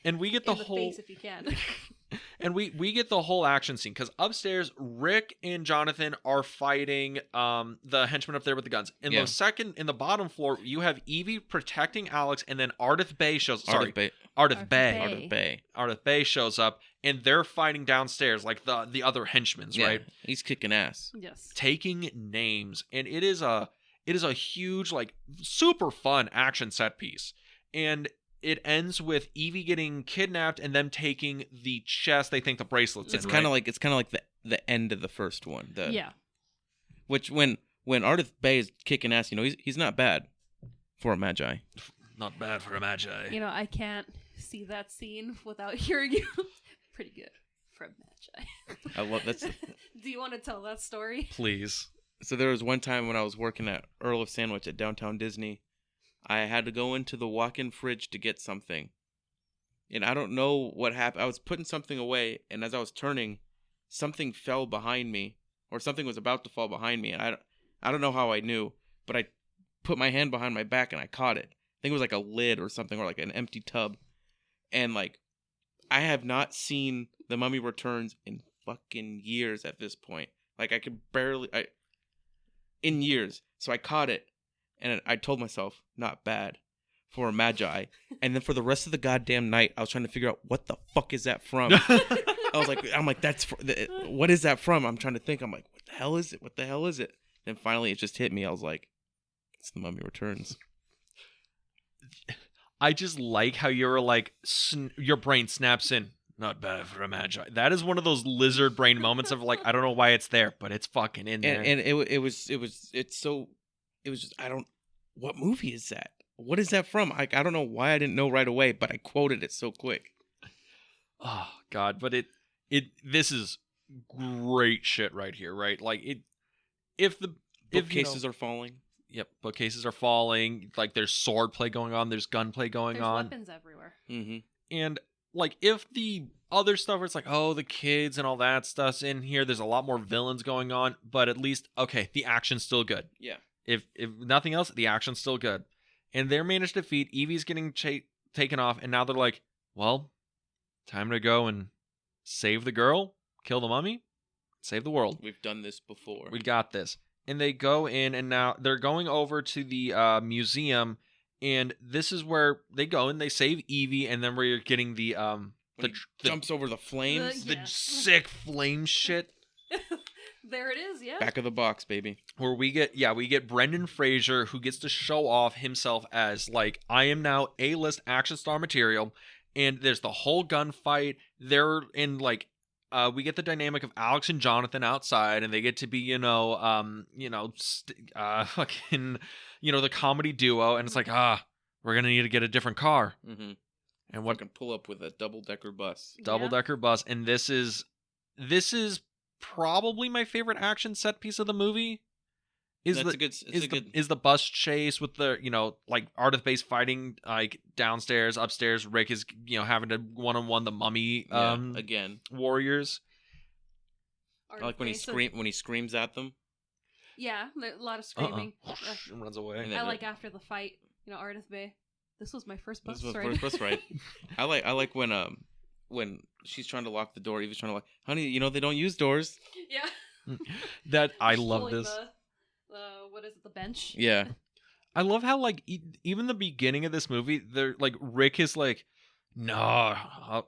And we get the In the whole face if you can. and we get the whole action scene because upstairs Rick and Jonathan are fighting the henchmen up there with the guns. In Yeah. in the bottom floor, you have Evie protecting Alex, and then Ardith Bay shows. Ardith Bay. Ardith Bay. Ardith Bay. Ardith Bay shows up, and they're fighting downstairs like the other henchmen, Yeah, right? he's kicking ass. Yes. Taking names, and it is a huge, like, super fun action set piece. And it ends with Evie getting kidnapped and them taking the chest they think the bracelets It's in, kind of right? like the end of the first one. Yeah. Which when Ardith Bay is kicking ass, he's not bad for a magi. Not bad for a magi. I can't see that scene without hearing you. Pretty good from Magi. I love that's. Do you want to tell that story? Please. So there was one time when I was working at Earl of Sandwich at downtown Disney. I had to go into the walk-in fridge to get something. And I don't know what happened. I was putting something away, and as I was turning, something fell behind me, or something was about to fall behind me. And I don't know how I knew, but I put my hand behind my back and I caught it. I think it was like a lid or something, or like an empty tub. And like, I have not seen The Mummy Returns in fucking years at this point. Like, I could barely... in years. So I caught it, and I told myself, not bad for a magi. And then for the rest of the goddamn night, I was trying to figure out what the fuck is that from. I'm like, what is that from? I'm trying to think. I'm like, what the hell is it? What the hell is it? Then finally, it just hit me. I was like, it's The Mummy Returns. I just like how you're like, your brain snaps in. Not bad for a magi. That is one of those lizard brain moments of like, I don't know why it's there, but it's fucking in there. And what movie is that? What is that from? I don't know why I didn't know right away, but I quoted it so quick. Oh God, but this is great shit right here, right? Like if Bookcases are falling. Yep, bookcases are falling. Like there's sword play going on. There's gunplay going There's on. weapons everywhere. Mm-hmm. And like if the other stuff where it's like, oh, the kids and all that stuff's in here, there's a lot more villains going on, but at least okay, the action's still good. Yeah. If nothing else, the action's still good. And they're managed to defeat. Evie's getting taken off, and now they're like, well, time to go and save the girl, kill the mummy, save the world. We've done this before. We got this. And they go in, and now they're going over to the museum, and this is where they go and they save Evie, and then we're getting the jumps over the flames. the Yeah. sick flame shit. There it is, yeah. Back of the box, baby. Where we get Brendan Fraser, who gets to show off himself as like, I am now A-list action star material, and there's the whole gunfight. They're in like we get the dynamic of Alex and Jonathan outside, and they get to be fucking the comedy duo, and it's like we're gonna need to get a different car. Mm-hmm. And what Fucking pull up with a double-decker bus. double-decker bus, and this is probably my favorite action set piece of the movie. Is the bus chase with the, you know, like Ardith Base fighting like downstairs, upstairs. Rick is, you know, having to one-on-one the mummy again warriors. I like when he screams at them. Yeah, a lot of screaming. And runs away. I like after the fight, you know, Ardith Bay. This was my first bus ride. This was my first bus ride. I like when she's trying to lock the door. Evie's trying to lock. Honey, you know they don't use doors. Yeah. That I love this. What is it? The bench. Yeah. I love how like even the beginning of this movie, they're like Rick is like, no,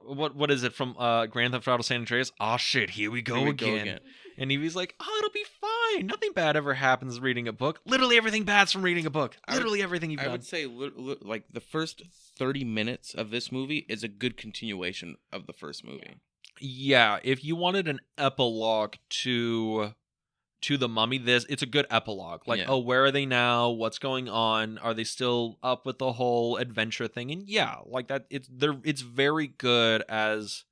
what is it from Grand Theft Auto San Andreas? Oh shit, here we go again. And Evie's like, oh, it'll be fine. Nothing bad ever happens reading a book. Literally everything bad's from reading a book. Literally everything you've done. I would say like the first 30 minutes of this movie is a good continuation of the first movie. Yeah, if you wanted an epilogue to the Mummy, it's a good epilogue. Like, oh, where are they now? What's going on? Are they still up with the whole adventure thing? And yeah, like that. It's very good as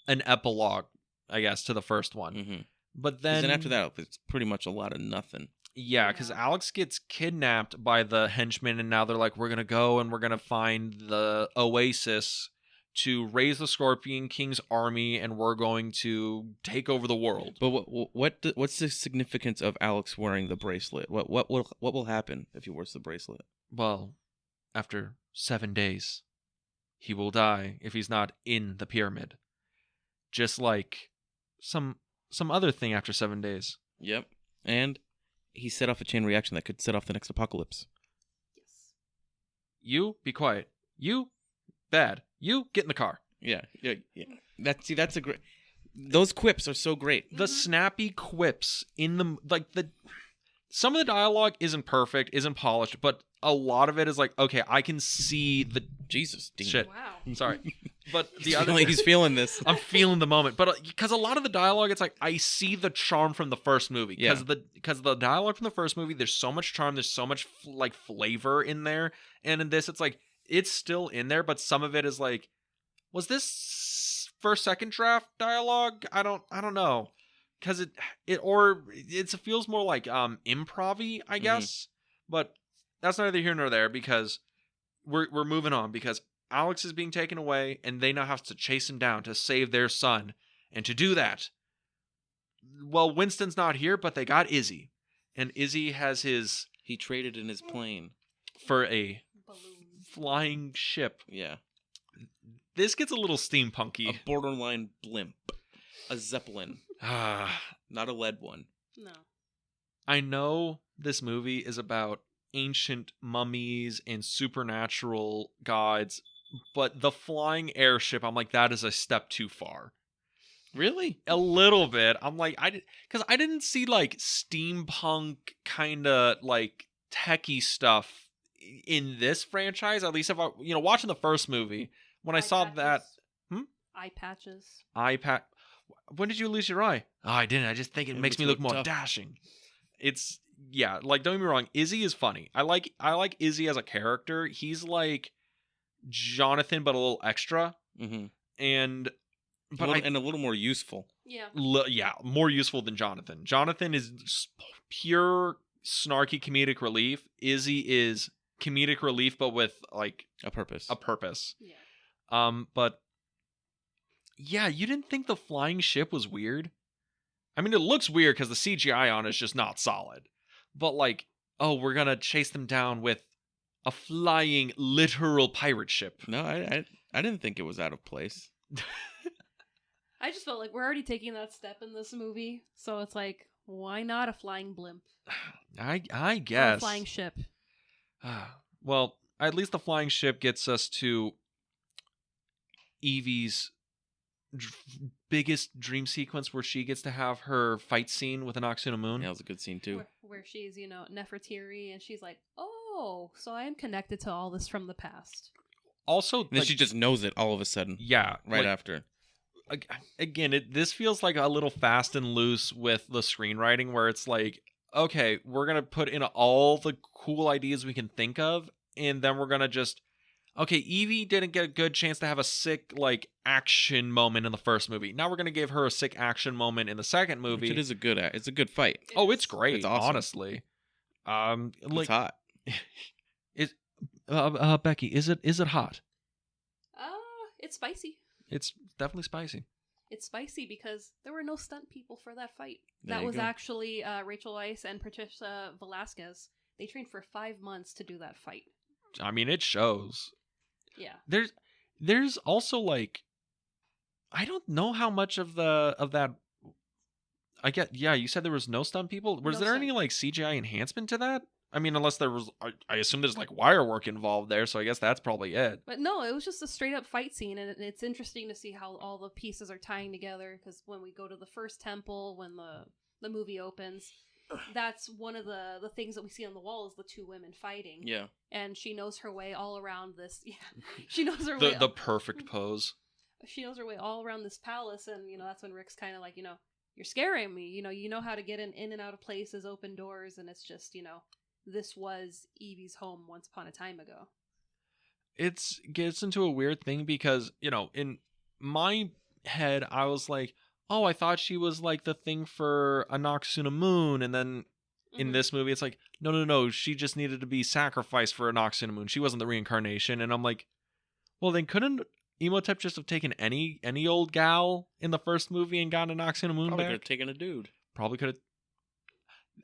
an epilogue, I guess, to the first one. Mm-hmm. But then after that, it's pretty much a lot of nothing. Yeah, because Alex gets kidnapped by the henchmen, and now they're like, we're gonna go and we're gonna find the oasis to raise the Scorpion King's army, and we're going to take over the world. But what's the significance of Alex wearing the bracelet? What will happen if he wears the bracelet? Well, after 7 days, he will die if he's not in the pyramid. Just like some other thing after 7 days. Yep. And he set off a chain reaction that could set off the next apocalypse. Yes. You, be quiet. You, bad. You, get in the car. Yeah. That's a great... Those quips are so great. The snappy quips in the... Some of the dialogue isn't perfect, isn't polished, but a lot of it is like, okay, I can see the... Jesus, Dean. Shit. Wow. I'm sorry. But he's feeling this. I'm feeling the moment. But because a lot of the dialogue, it's like, I see the charm from the first movie. Because the dialogue from the first movie, there's so much charm, there's so much like flavor in there. And in this, it's like, it's still in there, but some of it is like, was this first, second draft dialogue? I don't know. Because it feels more like improv-y, I guess. But that's neither here nor there, because we're moving on, because Alex is being taken away, and they now have to chase him down to save their son. And to do that, well, Winston's not here, but they got Izzy. And Izzy has his... He traded in his plane. For a balloon flying ship. Yeah. This gets a little steampunky. A borderline blimp. A Zeppelin. Not a lead one. No. I know this movie is about ancient mummies and supernatural gods, but the flying airship, I'm like, that is a step too far. Really? A little bit. I'm like, because I didn't see like steampunk kind of like techie stuff in this franchise. At least if I, watching the first movie, when I saw that, eye patches. When did you lose your eye? Oh, I didn't. I just think it makes me look more tough. dashing. It's like, don't get me wrong, Izzy is funny. I like Izzy as a character. He's like Jonathan, but a little extra. Mm-hmm. And a little more useful. Yeah. More useful than Jonathan. Jonathan is pure snarky comedic relief. Izzy is comedic relief, but with like a purpose. Yeah. But yeah, you didn't think the flying ship was weird? I mean, it looks weird because the CGI on it is just not solid. But like, oh, we're gonna chase them down with a flying literal pirate ship. No, I didn't think it was out of place. I just felt like we're already taking that step in this movie, so it's like, why not a flying blimp? I guess. Or a flying ship. Well, at least the flying ship gets us to Evie's biggest dream sequence, where she gets to have her fight scene with Anoxuna Moon. Yeah, that was a good scene too. Where she's, Nefertiti, and she's like, oh, so I am connected to all this from the past. Also, and then she just knows it all of a sudden. Yeah. Right after. Again, this feels like a little fast and loose with the screenwriting, where it's like, okay, we're going to put in all the cool ideas we can think of, and then we're going to just, okay, Evie didn't get a good chance to have a sick, like, action moment in the first movie. Now we're going to give her a sick action moment in the second movie. Which it's a good fight. Oh, it's great, It's awesome. honestly. Like, it's hot. Becky, is it hot? It's spicy. It's definitely spicy. It's spicy because there were no stunt people for that fight. There That you was go. actually Rachel Weisz and Patricia Velasquez. They trained for 5 months to do that fight. I mean, it shows. Yeah. There's also, like, I don't know how much of that. I get. Yeah, you said there was no stunt people. Was No there stunt. any, like, CGI enhancement to that? I mean, unless there was, I assume there's, like, wire work involved there, so I guess that's probably it. But no, it was just a straight up fight scene, and it's interesting to see how all the pieces are tying together. Because when we go to the first temple, when the movie opens, that's one of the things that we see on the wall is the two women fighting. Yeah. And she knows her way all around this. Yeah, she knows her way. The perfect pose. She knows her way all around this palace, and that's when Rick's kind of like, you're scaring me. You know how to get in and out of places, open doors, and it's just this was Evie's home once upon a time ago. It gets into a weird thing because, in my head, I was like, oh, I thought she was like the thing for Anoxuna Moon. And then in this movie, it's like, no, she just needed to be sacrificed for Anoxuna Moon. She wasn't the reincarnation. And I'm like, well, then couldn't Imhotep just have taken any old gal in the first movie and gotten Anoxuna Moon Probably back? could have taken a dude. Probably could have.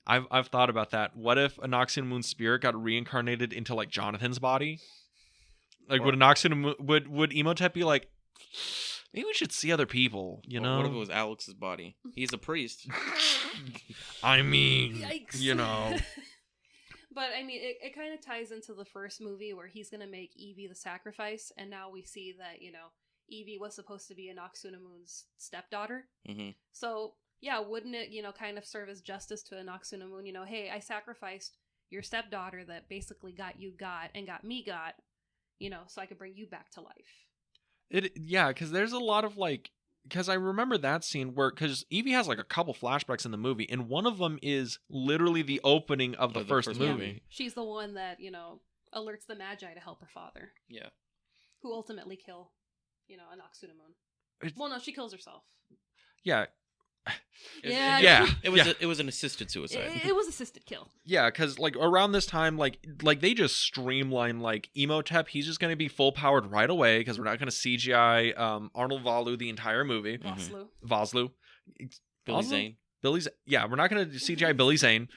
I've thought about that. What if Anoxuna Moon's spirit got reincarnated into, like, Jonathan's body? Like, would Anoxuna Moon, would Imhotep be like, maybe we should see other people, Or what if it was Alex's body? He's a priest. I mean, Yikes. But I mean, it kind of ties into the first movie where he's gonna make Evie the sacrifice, and now we see that Evie was supposed to be Anoxuna Moon's stepdaughter. Mm-hmm. So yeah, wouldn't it kind of serve as justice to Anoxuna Moon? Hey, I sacrificed your stepdaughter that basically got me, so I could bring you back to life. Yeah, because there's a lot of, like, because I remember that scene where, because Evie has, like, a couple flashbacks in the movie, and one of them is literally the opening of the first movie. Yeah. She's the one that, alerts the Magi to help her father. Yeah. Who ultimately kill, Anoxuna Moon. Well, no, she kills herself. Yeah. Yeah. It was an assisted suicide. It was assisted kill. Yeah, because, like, around this time, like they just streamline, like, Imhotep. He's just going to be full powered right away because we're not going to CGI Arnold Valu the entire movie. Vosloo. Billy Zane. Yeah, we're not going to CGI Billy Zane.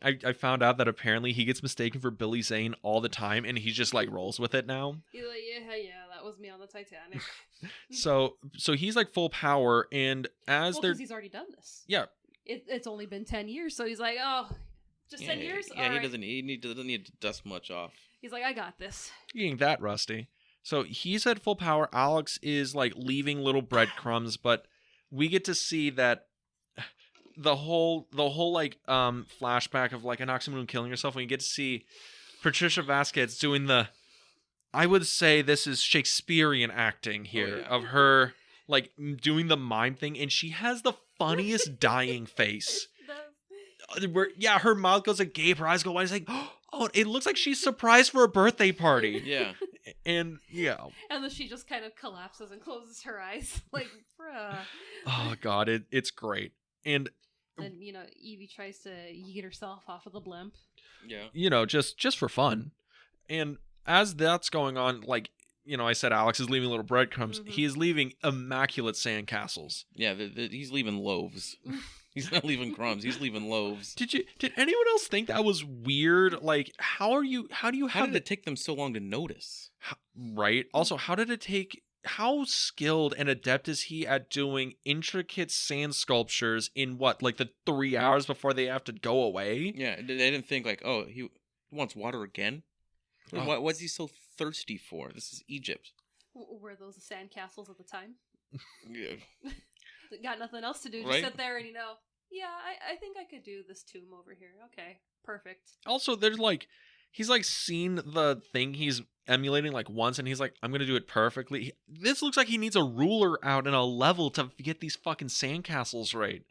I found out that apparently he gets mistaken for Billy Zane all the time, and he just, like, rolls with it now. He's like, yeah, that was me on the Titanic. So he's, like, full power, and because he's already done this. Yeah. It's only been 10 years, so he's like, oh, just 10 years? Yeah, he doesn't need to dust much off. He's like, I got this. He ain't that rusty. So he's at full power. Alex is, like, leaving little breadcrumbs, but we get to see that the whole like flashback of, like, Anoxuna Moon killing herself, and you get to see Patricia Vasquez doing I would say this is Shakespearean acting here of her, like, doing the mime thing, and she has the funniest dying face. Where, yeah, her mouth goes agape, her eyes go wide. It's like, oh, it looks like she's surprised for a birthday party. Yeah. And yeah. And then she just kind of collapses and closes her eyes. Like, bruh. Oh, God, it's great. And Evie tries to yeet herself off of the blimp. Yeah. Just for fun. And as that's going on, like, I said Alex is leaving little breadcrumbs. Mm-hmm. He is leaving immaculate sandcastles. Yeah, he's leaving loaves. He's not leaving crumbs. He's leaving loaves. Did anyone else think that was weird? Like, how did it take them so long to notice? Right. Also, how skilled and adept is he at doing intricate sand sculptures in like the 3 hours before they have to go away? Yeah, they didn't think like, oh, he wants water again? What's he so thirsty for? This is Egypt. Were those the sandcastles at the time? Yeah. Got nothing else to do. Just sit there and I think I could do this tomb over here. Okay, perfect. Also, there's like, he's like seen the thing he's emulating like once, and he's like, I'm gonna do it perfectly. This looks like he needs a ruler out and a level to get these fucking sandcastles right.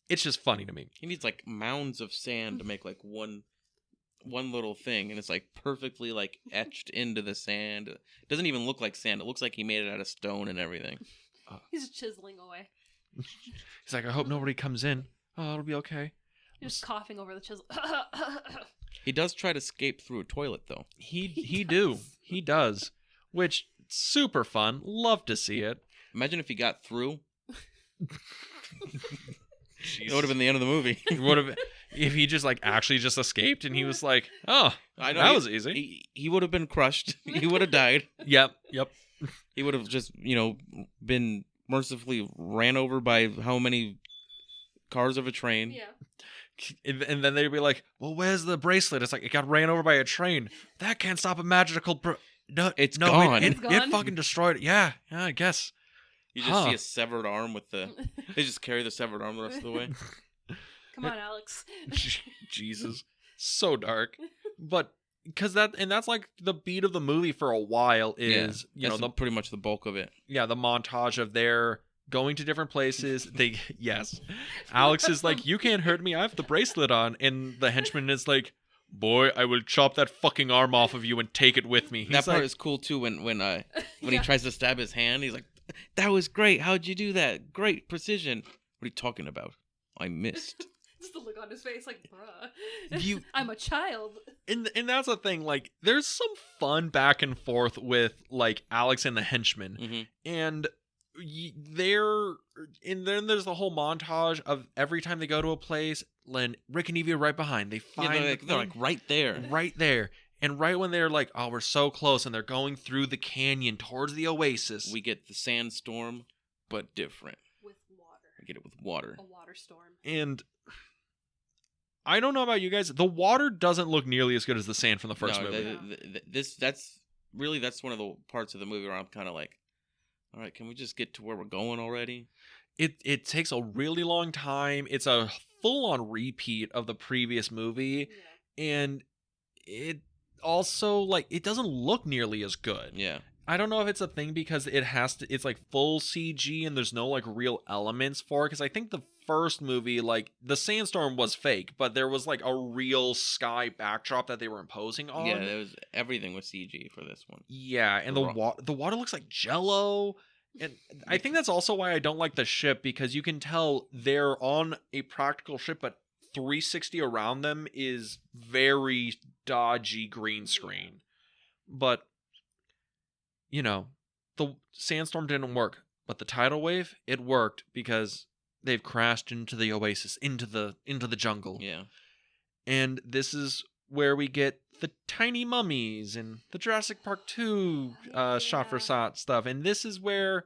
It's just funny to me. He needs like mounds of sand to make like one one little thing, and it's like perfectly like etched into the sand. It doesn't even look like sand. It looks like he made it out of stone and everything. He's chiseling away. He's like, I hope nobody comes in. Oh, it'll be okay. He's just coughing over the chisel. He does try to escape through a toilet, though. He does, which super fun. Love to see it. Imagine if he got through. It would have been the end of the movie. It would have if he just like actually just escaped and he was like, oh, I know, that was easy. He would have been crushed. He would have died. Yep. He would have just, been mercifully ran over by how many cars of a train. Yeah. And then they'd be like, well, where's the bracelet? It's like, it got ran over by a train. That can't stop a magical... No, It's gone. It gone? fucking destroyed it. Yeah, I guess. You just see a severed arm with the... They just carry the severed arm the rest of the way. Come on, Alex. Jesus. So dark. But, that's like the beat of the movie for a while is, that's pretty much the bulk of it. Yeah, the montage of their... going to different places. Yes. Alex is like, you can't hurt me. I have the bracelet on. And the henchman is like, boy, I will chop that fucking arm off of you and take it with me. He's that part like, is cool too. When he tries to stab his hand, he's like, that was great. How'd you do that? Great precision. What are you talking about? I missed. Just the look on his face, like, bruh. I'm a child. And that's the thing. Like, there's some fun back and forth with like Alex and the henchman. Mm-hmm. And then there's the whole montage of every time they go to a place, and Rick and Evie are right behind. They find they're like right there, and right when they're like, oh, we're so close, and they're going through the canyon towards the oasis, we get the sandstorm, but different. With water. We get it with water. A water storm. And I don't know about you guys, the water doesn't look nearly as good as the sand from the first movie. That's one of the parts of the movie where I'm kind of like, all right, can we just get to where we're going already? It takes a really long time. It's a full-on repeat of the previous movie. Yeah. And it also, like, it doesn't look nearly as good. Yeah. I don't know if it's a thing because it's like full CG and there's no like real elements for it. Because I think the first movie, like, the sandstorm was fake, but there was like a real sky backdrop that they were imposing on. Yeah, everything was CG for this one. Yeah, and the water looks like Jello. And I think that's also why I don't like the ship, because you can tell they're on a practical ship, but 360 around them is very dodgy green screen. But the sandstorm didn't work, but the tidal wave, it worked because they've crashed into the oasis, into the jungle. Yeah. And this is where we get the tiny mummies and the Jurassic Park 2 shot for shot stuff. And this is where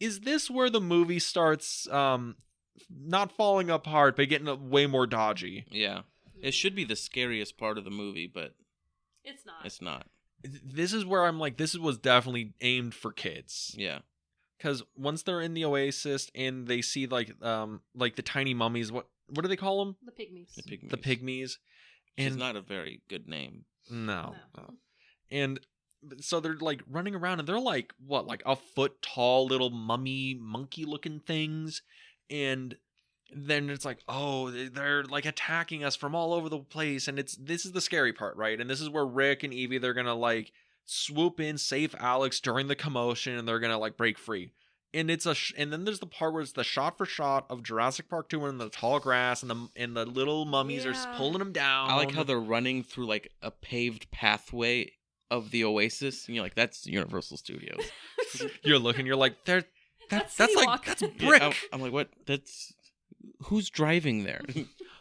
the movie starts not falling apart, but getting way more dodgy. Yeah. It should be the scariest part of the movie, but it's not. It's not. This is where I'm like, this was definitely aimed for kids. Yeah. Because once they're in the oasis and they see like the tiny mummies, what do they call them? The pygmies. The pygmies. And it's not a very good name. No. And so they're like running around and they're like, what, like a foot tall little mummy monkey looking things. And then it's like, oh, they're like attacking us from all over the place. And this is the scary part, right? And this is where Rick and Evie, they're going to like swoop in, save Alex during the commotion, and they're going to like break free. And and then there's the part where it's the shot for shot of Jurassic Park 2 in the tall grass, and the little mummies are pulling them down. I like how they're running through like a paved pathway of the oasis, and you're like, that's Universal Studios. You're looking, you're like, that's brick. Yeah, I'm like, what? Who's driving there?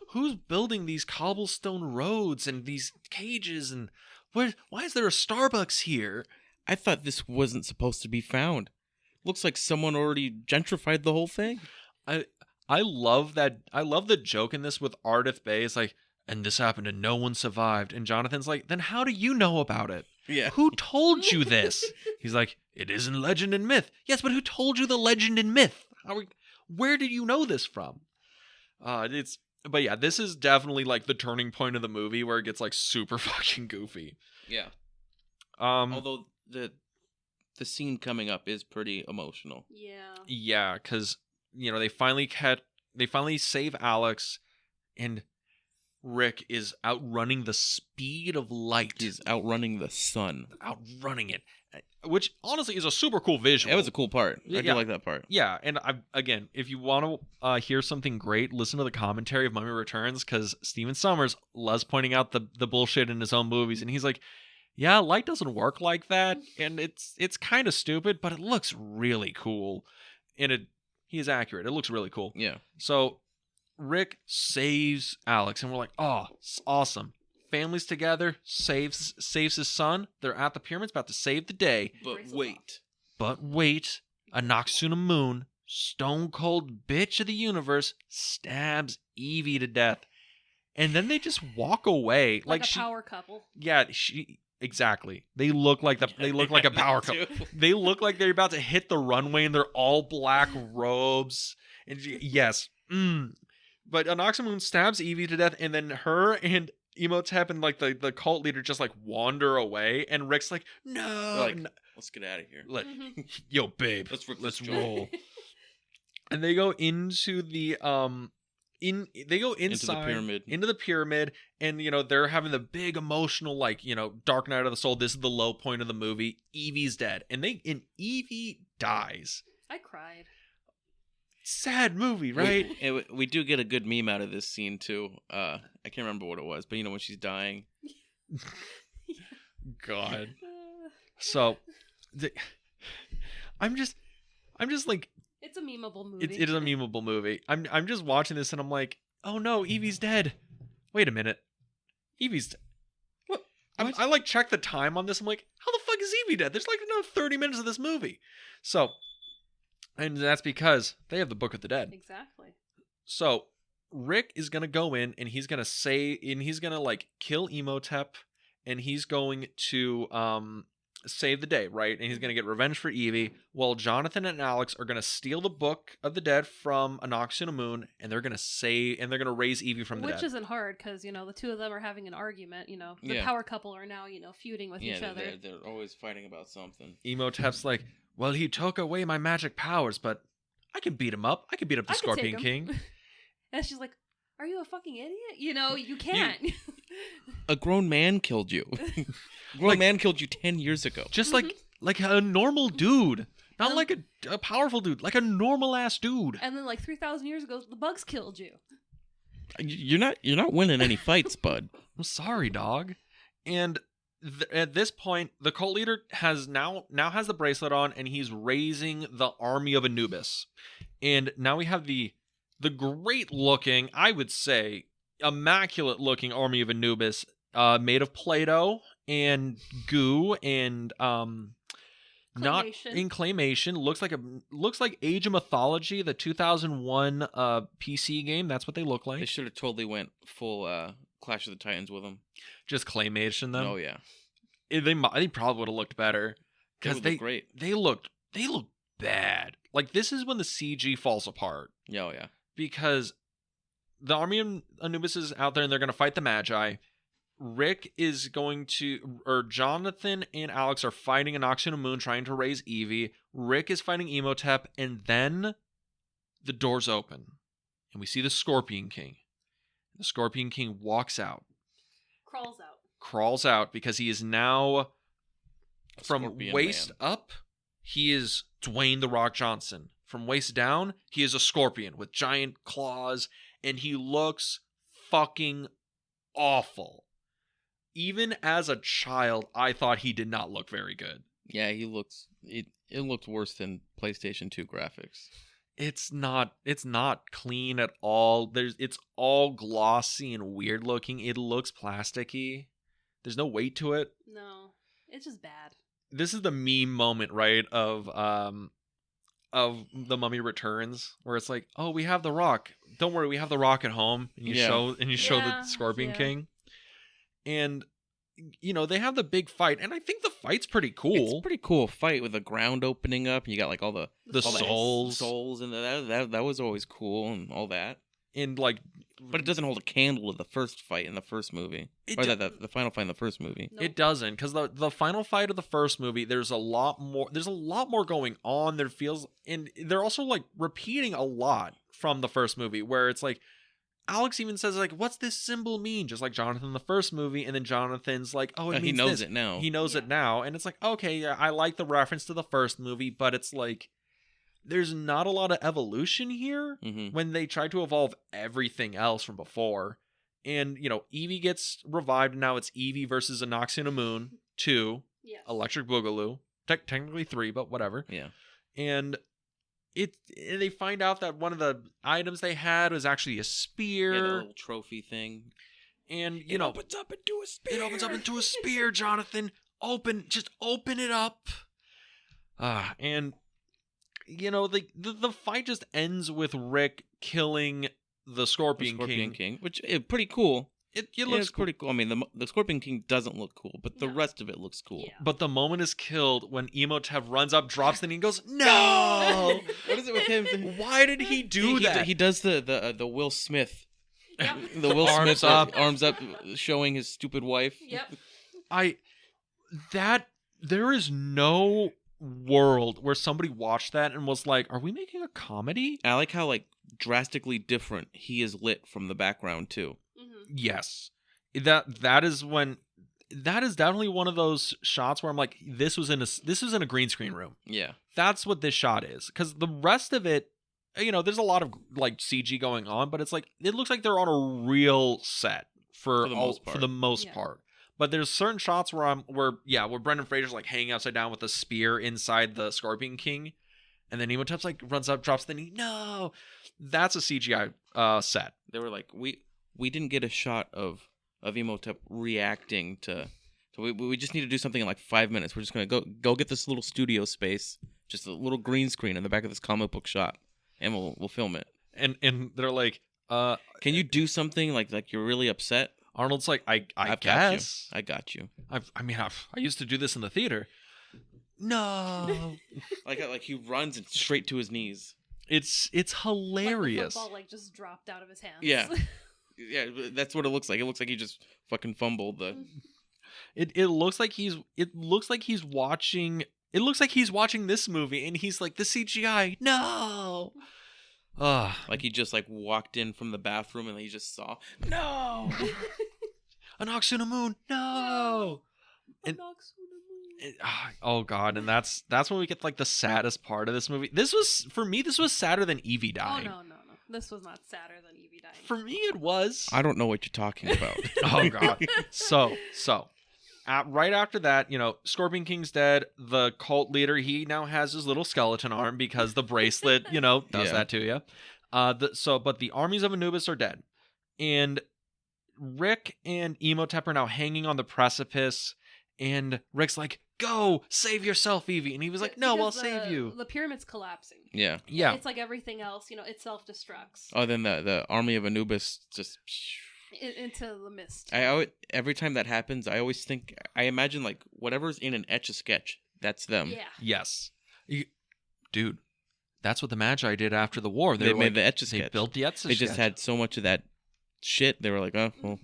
Who's building these cobblestone roads and these cages, and why is there a Starbucks here? I thought this wasn't supposed to be found. Looks like someone already gentrified the whole thing. I love that. I love the joke in this with Ardith Bay. It's like, and this happened and no one survived. And Jonathan's like, then how do you know about it? Yeah. Who told you this? He's like, it isn't legend and myth. Yes, but who told you the legend and myth? Where did you know this from? But yeah, this is definitely like the turning point of the movie where it gets like super fucking goofy. Yeah. Although the scene coming up is pretty emotional. Yeah. Yeah, because they finally save Alex, and Rick is outrunning the speed of light. He's outrunning the sun. Outrunning it. Which, honestly, is a super cool visual. It was a cool part. I do like that part. Yeah, and again, if you want to hear something great, listen to the commentary of Mummy Returns, because Steven Sommers loves pointing out the bullshit in his own movies, and he's like, yeah, light doesn't work like that, and it's kind of stupid, but it looks really cool. And he is accurate. It looks really cool. Yeah. So Rick saves Alex, and we're like, oh, it's awesome. Family's together, saves his son. They're at the pyramids, about to save the day. But wait, a Noxuna Moon, stone cold bitch of the universe, stabs Evie to death. And then they just walk away. Like a power couple. Yeah, exactly. They look like a power couple. They look like they're about to hit the runway in their all black robes. And yes. But Noxuna Moon stabs Evie to death, and then her and Imhotep and like the cult leader just like wander away, and Rick's like, no, like, let's get out of here. Yo, babe, let's roll. And they go into the they go inside into the pyramid, and they're having the big emotional Dark Night of the Soul. This is the low point of the movie. Evie's dead, and Evie dies. I cried. Sad movie, right? We do get a good meme out of this scene too. I can't remember what it was, but when she's dying. God. So, I'm just like, it's a memeable movie. It is a memeable movie. I'm just watching this and I'm like, oh no, Evie's dead. Wait a minute, Evie's what? I check the time on this. I'm like, how the fuck is Evie dead? There's like another 30 minutes of this movie. So. And that's because they have the Book of the Dead. Exactly. So Rick is going to go in, and he's going to kill Imhotep, and he's going to save the day, right? And he's going to get revenge for Evie, while Jonathan and Alex are going to steal the Book of the Dead from Noxuna Moon, and they're going to raise Evie from the dead. Which isn't hard, because, the two of them are having an argument, The power couple are now, feuding with each other. They're always fighting about something. Imhotep's like, well, he took away my magic powers, but I can beat him up. I can beat up the Scorpion King. And she's like, are you a fucking idiot? You can't. A grown man killed you. A grown man killed you 10 years ago. Just like a normal dude. Not like a powerful dude. Like a normal-ass dude. And then 3,000 years ago, the bugs killed you. You're not winning any fights, bud. I'm sorry, dog. And at this point, the cult leader has the bracelet on, and he's raising the army of Anubis. And now we have the great looking, I would say, immaculate looking army of Anubis, made of Play-Doh and goo and not in claymation. Looks like Age of Mythology, the 2001 PC game. That's what they look like. They should have totally went full Clash of the Titans with them. Just claymation them. Oh yeah. They probably would have looked better because they great. They look bad. Like, this is when the CG falls apart. Oh yeah. Because the army of Anubis is out there and they're going to fight the Magi. Rick is Jonathan and Alex are fighting Noxuna Moon, trying to raise Evie. Rick is fighting Imhotep, and then the doors open, and we see the Scorpion King. The Scorpion King walks out. Crawls out because he is now, from waist up, he is Dwayne The Rock Johnson. From waist down, he is a scorpion with giant claws, and he looks fucking awful. Even as a child, I thought he did not look very good. Yeah, it looked worse than PlayStation 2 graphics. It's not clean at all. It's all glossy and weird looking. It looks plasticky. There's no weight to it. No, it's just bad. This is the meme moment, right, of The Mummy Returns, where it's like, oh, we have the Rock. Don't worry, we have the Rock at home, and you show the Scorpion King, and they have the big fight, and I think the fight's pretty cool. It's a pretty cool fight with the ground opening up, and you got all the souls, and that was always cool, and all that, and but it doesn't hold a candle to the first fight in the first movie. The final fight in the first movie. Nope. It doesn't, because the final fight of the first movie, there's a lot more going on. And they're also repeating a lot from the first movie, where it's like Alex even says like, "What's this symbol mean?" Just like Jonathan in the first movie, and then Jonathan's like, "Oh, it means he knows this." it now. He knows it Yeah. now, and it's like, okay, yeah, I like the reference to the first movie, but it's like, there's not a lot of evolution here Mm-hmm. when they try to evolve everything else from before. And Evie gets revived, and now it's Evie versus Anoxinamoon 2, Yes. Electric Boogaloo, technically 3, but whatever. Yeah. And they find out that one of the items they had was actually a spear. Yeah, the little trophy thing. And It opens up into a spear. It opens up into a spear, Jonathan. Just open it up. And the fight just ends with Rick killing the Scorpion King. Which is pretty cool. It It looks looks pretty cool. I mean, the Scorpion King doesn't look cool, but the No. rest of it looks cool. Yeah. But the moment is killed when Imhotep runs up, drops the knee, and goes, "No!" What is it with him? Why did he do that? He does the Will Smith. Yep. The Will Arms Smith up. arms up, showing his stupid wife. Yep. There is no world where somebody watched that and was like, "Are we making a comedy?" I like how drastically different he is lit from the background too. Mm-hmm. Yes. That is definitely one of those shots where I'm like, this was in a green screen room. Yeah. That's what this shot is. Because the rest of it, there's a lot of like CG going on, but it's like it looks like they're on a real set for the most Yeah. part. But there's certain shots where Brendan Fraser's like hanging upside down with a spear inside the Scorpion King, and then Imhotep's like runs up, drops the knee. No, that's a CGI set. They were like, we didn't get a shot of Imhotep reacting to. So we just need to do something in like 5 minutes. We're just gonna go get this little studio space, just a little green screen in the back of this comic book shop, and we'll film it. And they're like, Can you do something like you're really upset? Arnold's like, I I've guess. I got you. I used to do this in the theater. No. Like he runs and straight to his knees. It's Like hilarious. the football just dropped out of his hands. Yeah. Yeah, that's what it looks like. It looks like he just fucking fumbled the. It looks like he's watching this movie, and he's like, the CGI, no. Like he just walked in from the bathroom and he just saw no. Anoxinamoon, no. And oh god, and that's when we get like the saddest part of this movie. This was sadder than Evie Oh dying. no. This was not sadder than Evie dying. For me, it was. I don't know what you're talking about. Oh god. So right after that, Scorpion King's dead. The cult leader, he now has his little skeleton arm because the bracelet, does Yeah. that to you. But the armies of Anubis are dead, and Rick and Imhotep are now hanging on the precipice, and Rick's like, "Go save yourself, Evie," and he was like, "No, I'll Because save you." The pyramid's collapsing. Yeah. Yeah, It's like everything else, it self-destructs Oh, then the army of Anubis just. into the mist. Every time that happens, I imagine whatever's in an Etch-a-Sketch. That's them. Yeah. yes, dude. That's what the Magi did after the war. They were made like, the They Etch-a-Sketch. built the Etch-a-Sketch. They just had so much of that shit. They were like, oh well,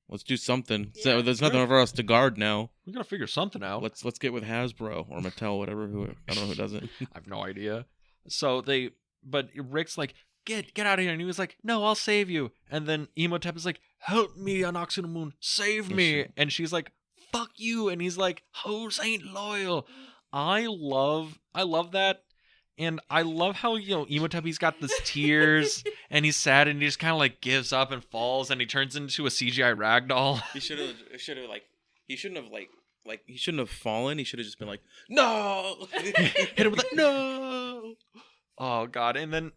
let's do something. Yeah. So there's nothing for us to guard now. We gotta figure something out. Let's get with Hasbro or Mattel, whatever. I don't know who does it. I have no idea. But Rick's like, get out of here, and he was like, "No, I'll save you." And then Imhotep is like, "Help me, Anoxinamoon, save Yeah, me." sure. And she's like, "Fuck you," and he's like, "Hoes ain't loyal." I love that. And I love how, Imhotep, he's got this tears and he's sad and he just kind of gives up and falls and he turns into a CGI ragdoll. He shouldn't have fallen. He should have just been like, no. Hit him with a no. Oh god. And then,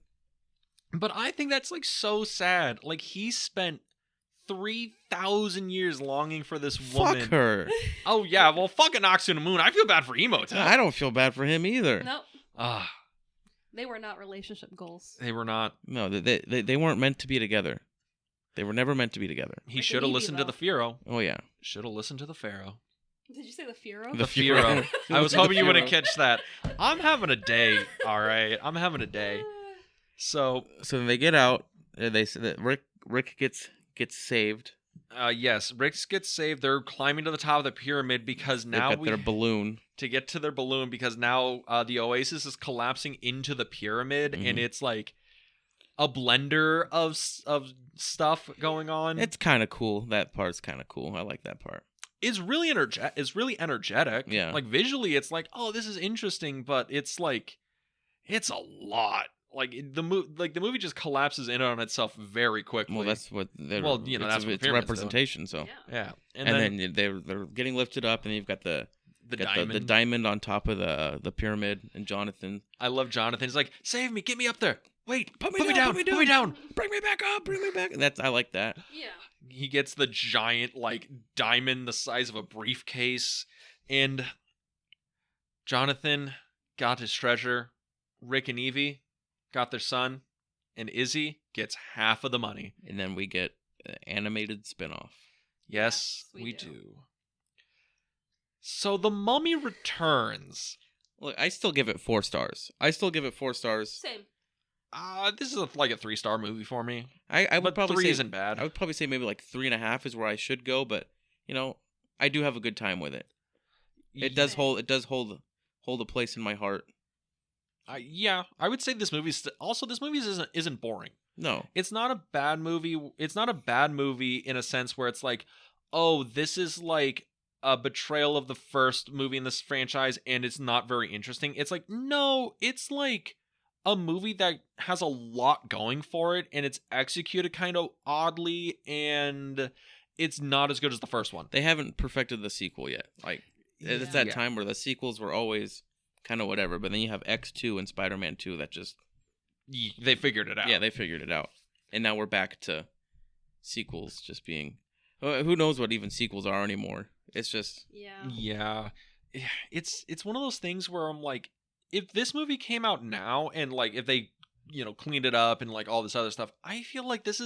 but I think that's so sad. He spent 3,000 years longing for this woman. Fuck her. Oh yeah, well fucking Anoxinamoon. I feel bad for Imhotep. I don't feel bad for him either. Nope. Ah, They were not relationship goals. they were not. No, they weren't meant to be together. They were never meant to be together. He Rick should and have Evie, listened to though. the Pharaoh. Oh yeah. Should have listened to the Pharaoh. Did you say the Furo? The Pharaoh. I was The hoping you wouldn't Pharaoh. catch that. I'm having a day. All right, I'm having a day. So, So then they get out. They say that Rick gets saved. yes, Rick gets saved. They're climbing to the top of the pyramid because now They've got their balloon. to get to their balloon because now the oasis is collapsing into the pyramid, and Mhm. it's like a blender of stuff going on. It's kind of cool. That part's kind of cool. I like that part. It's really energetic. Yeah. Like visually, it's like, oh, this is interesting, but it's like, it's a lot. Like the movie just collapses in on itself very quickly. Well, that's what. That's what it's pyramids representation. do. So Yeah, and then they're getting lifted up, and you've got the diamond on top of the pyramid, and Jonathan. I love Jonathan. He's like, save me, get me up there. Wait, put me down, bring me back up, bring me back. I like that. Yeah. He gets the giant like diamond the size of a briefcase, and Jonathan got his treasure. Rick and Evie got their son, and Izzy gets half of the money. And then we get an animated spinoff. Yes, we do. So the Mummy Returns. Look, I still give it 4 stars. Same. This is like a 3-star movie for me. I would but probably 3 say isn't bad. I would probably say maybe like 3.5 is where I should go, but I do have a good time with it. It does hold a place in my heart. Yeah, I would say this movie isn't boring. No, it's not a bad movie. It's not a bad movie in a sense where it's like, oh, this is like a betrayal of the first movie in this franchise, and it's not very interesting. It's like, no, it's like a movie that has a lot going for it, and it's executed kind of oddly, and it's not as good as the first one. They haven't perfected the sequel yet. Like, it's that time where the sequels were always kind of whatever, but then you have X2 and Spider-Man 2 that just... They figured it out. Yeah, they figured it out. And now we're back to sequels just being... Who knows what even sequels are anymore. It's just... Yeah. It's one of those things where I'm like, if this movie came out now and like if they, cleaned it up and like all this other stuff, I feel like this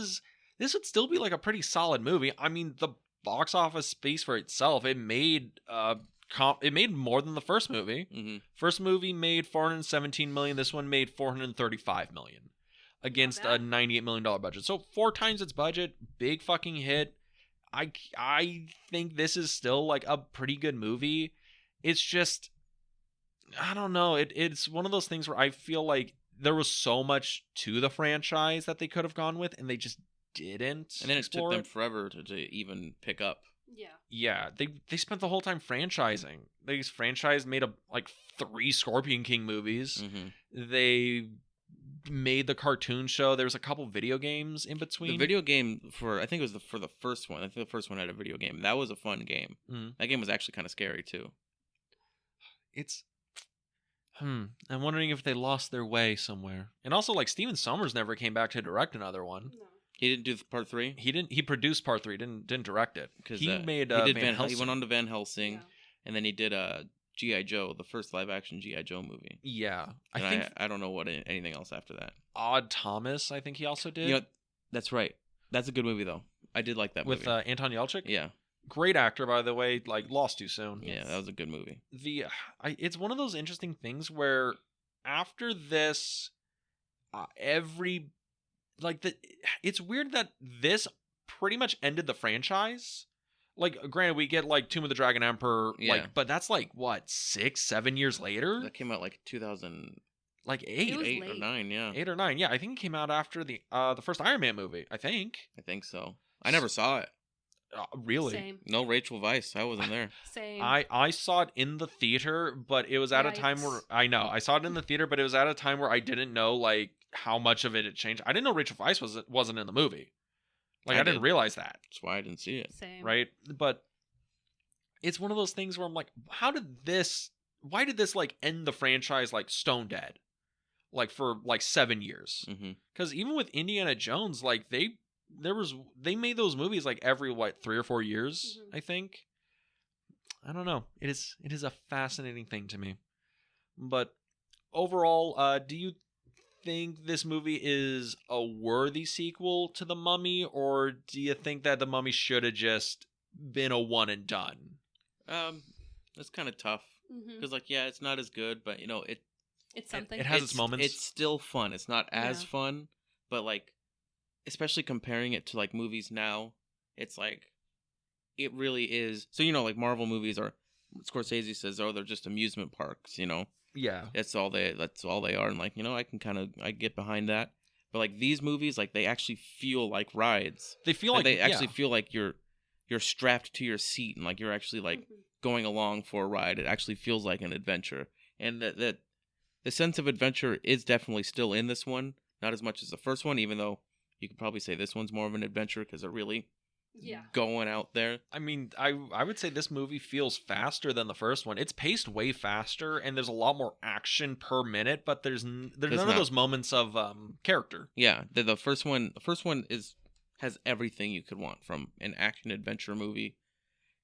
would still be like a pretty solid movie. I mean, the box office speaks for itself. It made more than the first movie. Mm-hmm. First movie made $417 million. This one made $435 million against a $98 million budget. So 4 times its budget. Big fucking hit. I think this is still like a pretty good movie. It's just, I don't know. It's one of those things where I feel like there was so much to the franchise that they could have gone with, and they just didn't. And then it took them forever to even pick up. Yeah, they spent the whole time franchising. They franchised, made 3 Scorpion King movies. Mm-hmm. They made the cartoon show. There was a couple video games in between. The video game I think it was for the first one. I think the first one had a video game. That was a fun game. Mm-hmm. That game was actually kind of scary too. I'm wondering if they lost their way somewhere. And also, Steven Sommers never came back to direct another one. No. He didn't do part 3. He didn't. He produced part 3. Didn't direct it because he made. He did Van Helsing. He went on to Van Helsing, and then he did G.I. Joe, the first live action G.I. Joe movie. Yeah, I don't know what anything else after that. Odd Thomas, I think he also did. That's right. That's a good movie though. I did like that movie with Anton Yelchin. Yeah, great actor by the way. Lost too soon. Yeah, that was a good movie. It's one of those interesting things where after this, it's weird that this pretty much ended the franchise. Granted, we get Tomb of the Dragon Emperor, but that's 6-7 years later. That came out 2000, 8 or 9, yeah, 8 or 9, yeah. I think it came out after the first Iron Man movie. I think so. I never saw it. Really? Same. No Rachel Weisz. I wasn't there. Same. I saw it in the theater, but it was at a time where I saw it in the theater, but it was at a time where I didn't know how much of it had changed. I didn't know Rachel Weisz wasn't in the movie. I didn't realize that. That's why I didn't see it. Same. Right? But it's one of those things where I'm like, why did this end the franchise stone dead? For 7 years. Because even with Indiana Jones, they made those movies every 3 or 4 years, I think. I don't know. It is a fascinating thing to me. But overall, do you think this movie is a worthy sequel to The Mummy, or do you think that The Mummy should have just been a one and done? That's kind of tough because it's not as good, but it's something. It has its moments. It's still fun. It's not as fun, but especially comparing it to movies now, it's it really is. So Marvel movies are, Scorsese says, they're just amusement parks, Yeah. That's all they are, and I can I get behind that. But like these movies, like they actually feel like rides. They feel Like like they actually feel like you're strapped to your seat and like you're actually like going along for a ride. It actually feels like an adventure, and that the sense of adventure is definitely still in this one. Not as much as the first one, even though you could probably say this one's more of an adventure because they're really going out there. I mean, I would say this movie feels faster than the first one. It's paced way faster, and there's a lot more action per minute. But there's none of those moments of character. Yeah, the first one has everything you could want from an action adventure movie,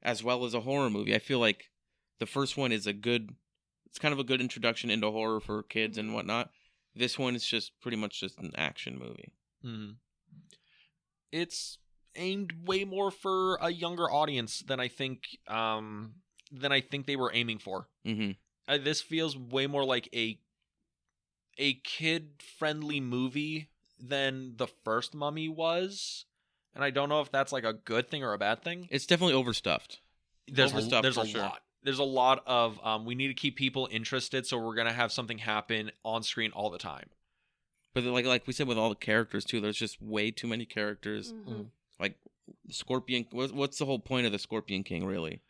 as well as a horror movie. I feel like the first one is it's kind of a good introduction into horror for kids and whatnot. This one is just pretty much just an action movie. It's aimed way more for a younger audience than I think they were aiming for. This feels way more like a kid-friendly movie than the first Mummy was, and I don't know if that's like a good thing or a bad thing. It's definitely overstuffed. There's a lot. There's a lot of we need to keep people interested, so we're gonna have something happen on screen all the time. But like we said with all the characters too, there's just way too many characters. Like Scorpion, what's the whole point of the Scorpion King really?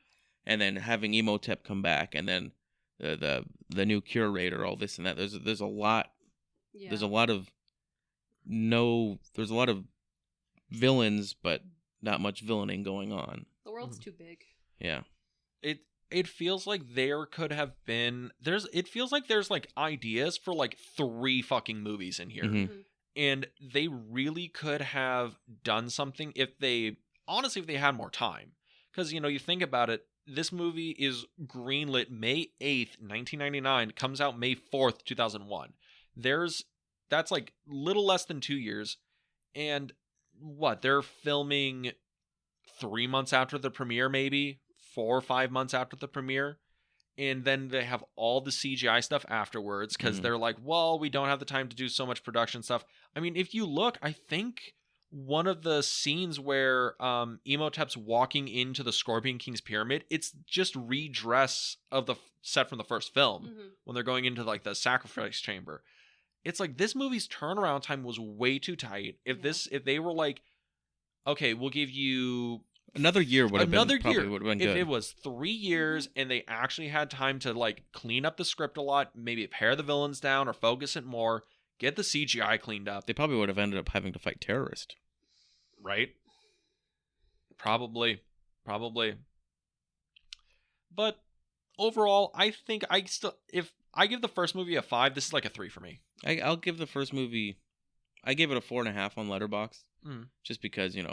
And then having Imhotep come back, and then the new curator, all this and that. There's a lot. Yeah. There's a lot of villains, but not much villaining going on. The world's too big. Yeah. It feels like there could have been it feels like there's like ideas for like 3 fucking movies in here. And they really could have done something if they had more time. Because, you think about it, this movie is greenlit May 8th, 1999, comes out May 4th, 2001. That's like little less than 2 years. And they're filming 3 months after the premiere, maybe 4 or 5 months after the premiere. And then they have all the CGI stuff afterwards because they're like, well, we don't have the time to do so much production stuff. I mean, if you look, I think one of the scenes where Imhotep's walking into the Scorpion King's pyramid, it's just redress of the set from the first film when they're going into like the sacrifice chamber. It's like this movie's turnaround time was way too tight. If they were like, okay, we'll give you another year would have been good. If it was 3 years and they actually had time to like clean up the script a lot, maybe pare the villains down or focus it more, get the CGI cleaned up. They probably would have ended up having to fight terrorists. Right? Probably. But overall, I think if I give the first movie a 5, this is like a 3 for me. I'll give the first movie, I gave it a 4.5 on Letterboxd. Just because, It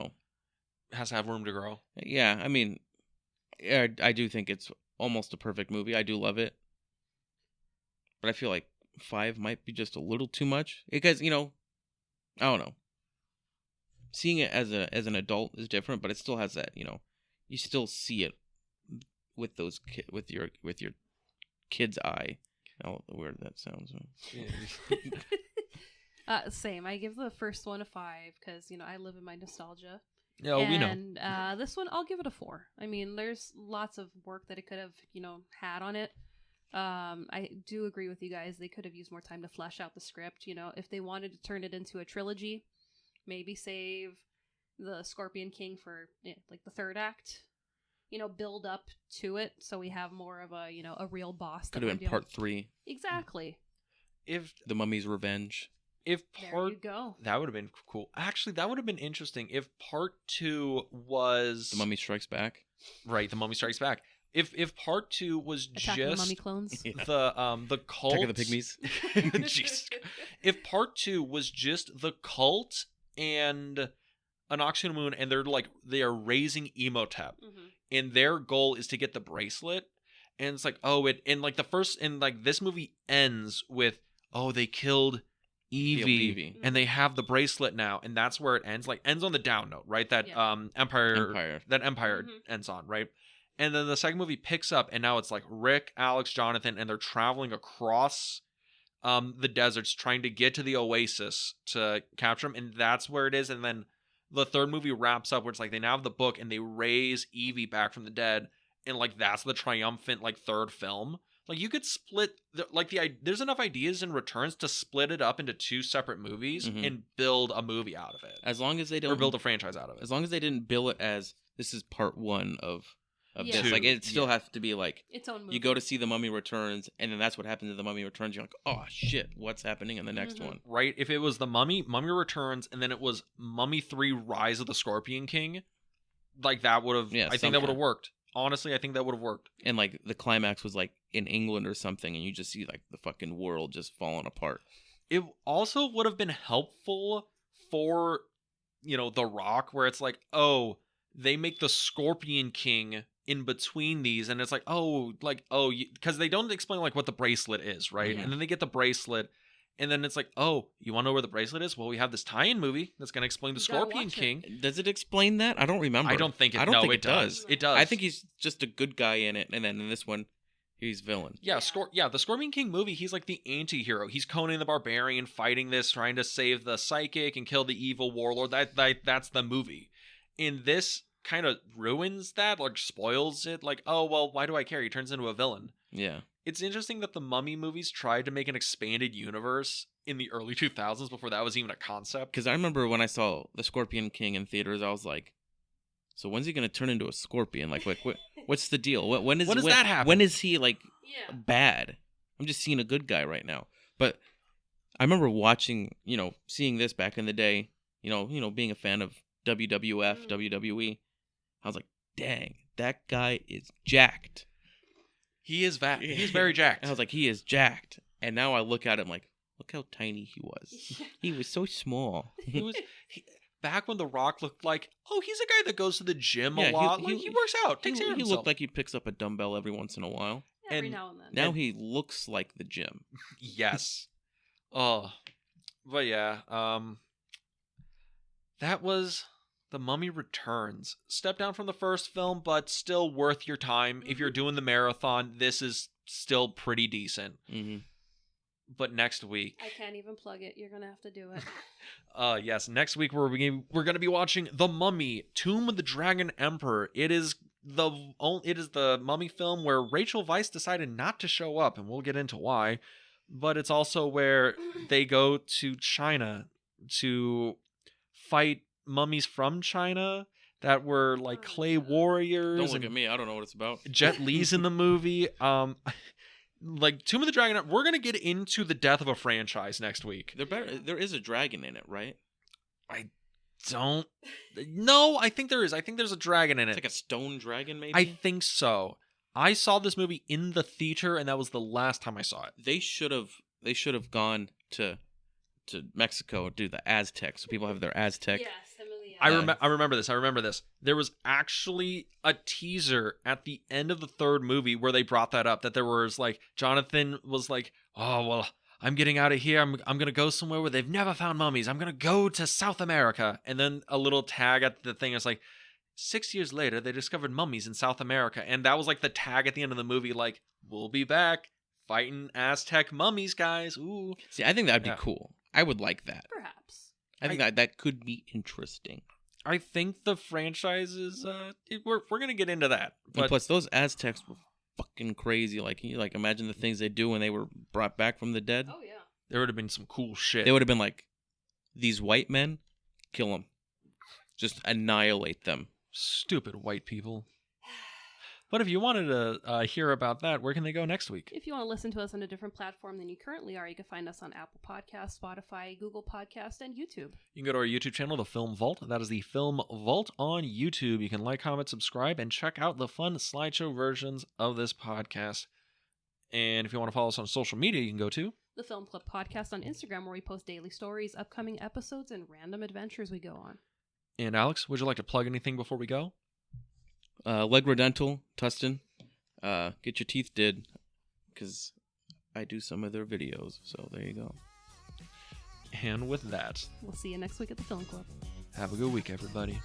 has to have room to grow. Yeah, I mean, I do think it's almost a perfect movie. I do love it. But I feel like 5 might be just a little too much. Because, I don't know. Seeing it as an adult is different, but it still has that, you still see it with with your kid's eye. How weird that sounds. Same. I give the first one a 5 because, I live in my nostalgia. Yeah, we know. And this one, I'll give it a 4. I mean, there's lots of work that it could have, had on it. I do agree with you guys. They could have used more time to flesh out the script. If they wanted to turn it into a trilogy, maybe save the Scorpion King for like the third act. Build up to it so we have more of a a real boss. Could have been part 3. Exactly. If the Mummy's Revenge. There you go. That would have been cool. Actually, that would have been interesting if part 2 was The Mummy Strikes Back. Right, The Mummy Strikes Back. If part 2 was Attack just the Mummy clones, the cult, Attack of the Pygmies. Jesus. If part 2 was just the cult and Anck-su-namun, and they are raising Imhotep, and their goal is to get the bracelet, and it's like this movie ends with they killed Evie, and they have the bracelet now, and that's where it ends. Like ends on the down note, right? That Empire ends on, right? And then the second movie picks up, and now it's like Rick, Alex, Jonathan, and they're traveling across the deserts trying to get to the oasis to capture him, and that's where it is. And then the third movie wraps up where it's like they now have the book and they raise Evie back from the dead, and like that's the triumphant like third film. Like you could split there's enough ideas in Returns to split it up into 2 separate movies and build a movie out of it. As long as they don't or build a franchise out of it. As long as they didn't bill it as this is part 1 of Yeah. this. Like it still has to be like its own movie. you go to see The Mummy Returns, and then that's what happens in The Mummy Returns. You're like, oh shit, what's happening in the next one? Right? If it was The Mummy Returns, and then it was Mummy 3 Rise of the Scorpion King, like that would have I think that would have worked. Honestly, I think that would have worked. And like the climax was like in England or something, and you just see like the fucking world just falling apart. It also would have been helpful for, The Rock, where it's like, oh, they make the Scorpion King in between these, and it's like, because they don't explain like what the bracelet is, right? Yeah. And then they get the bracelet, and then it's like, oh, you want to know where the bracelet is? Well, we have this tie-in movie that's going to explain the Scorpion King. Does it explain that? I don't remember. I don't think it. I don't think it does. It does. I think he's just a good guy in it, and then in this one, he's villain. Yeah, the Scorpion King movie, he's like the anti-hero. He's Conan the Barbarian fighting this, trying to save the psychic and kill the evil warlord. That's the movie. In this, kind of ruins that, like spoils it. Like, oh, well, why do I care? He turns into a villain. Yeah. It's interesting that the Mummy movies tried to make an expanded universe in the early 2000s before that was even a concept. Because I remember when I saw The Scorpion King in theaters, I was like, so when's he going to turn into a scorpion? Like what's the deal? When does that happen? When is he like bad? I'm just seeing a good guy right now. But I remember watching, seeing this back in the day, being a fan of WWF, WWE. I was like, dang, that guy is jacked. He is He's very jacked. And I was like, he is jacked. And now I look at him like, look how tiny he was. He was so small. Back when The Rock looked like, oh, he's a guy that goes to the gym a lot. He works out, takes care of himself. He looked like he picks up a dumbbell every once in a while. Every now and then. Now he looks like the gym. Yes. Oh. But yeah, that was The Mummy Returns. Step down from the first film, but still worth your time. If you're doing the marathon, this is still pretty decent. Mm-hmm. But next week, I can't even plug it. You're gonna have to do it. Yes, next week we're gonna be watching The Mummy: Tomb of the Dragon Emperor. It is the Mummy film where Rachel Weisz decided not to show up, and we'll get into why. But it's also where they go to China to fight mummies from China that were like clay warriors. Don't look at me. I don't know what it's about. Jet Li's in the movie. Like Tomb of the Dragon, we're going to get into the death of a franchise next week. There is a dragon in it, right? I don't... No, I think there is. I think there's a dragon in it. It's like a stone dragon, maybe? I think so. I saw this movie in the theater, and that was the last time I saw it. They should have gone to Mexico and do the Aztec, so people have their Aztec. Yes, I remember this. There was actually a teaser at the end of the third movie where they brought that up, that there was like, Jonathan was like, oh, well, I'm getting out of here. I'm going to go somewhere where they've never found mummies. I'm going to go to South America. And then a little tag at the thing is like, 6 years later, they discovered mummies in South America. And that was like the tag at the end of the movie, like, we'll be back fighting Aztec mummies, guys. Ooh. See, I think that'd be cool. I would like that. Perhaps. I think that could be interesting. I think the franchise is we're gonna get into that. But and plus, those Aztecs were fucking crazy. Like, can you imagine the things they do when they were brought back from the dead? Oh yeah. There would have been some cool shit. They would have been like, these white men, kill them, just annihilate them. Stupid white people. But if you wanted to hear about that, where can they go next week? If you want to listen to us on a different platform than you currently are, you can find us on Apple Podcasts, Spotify, Google Podcasts, and YouTube. You can go to our YouTube channel, The Film Vault. That is The Film Vault on YouTube. You can like, comment, subscribe, and check out the fun slideshow versions of this podcast. And if you want to follow us on social media, you can go to The Film Club Podcast on Instagram, where we post daily stories, upcoming episodes, and random adventures we go on. And Alex, would you like to plug anything before we go? Legra Dental, Tustin. Get your teeth did, because I do some of their videos. So there you go. And with that, we'll see you next week at the Film Club. Have a good week, everybody.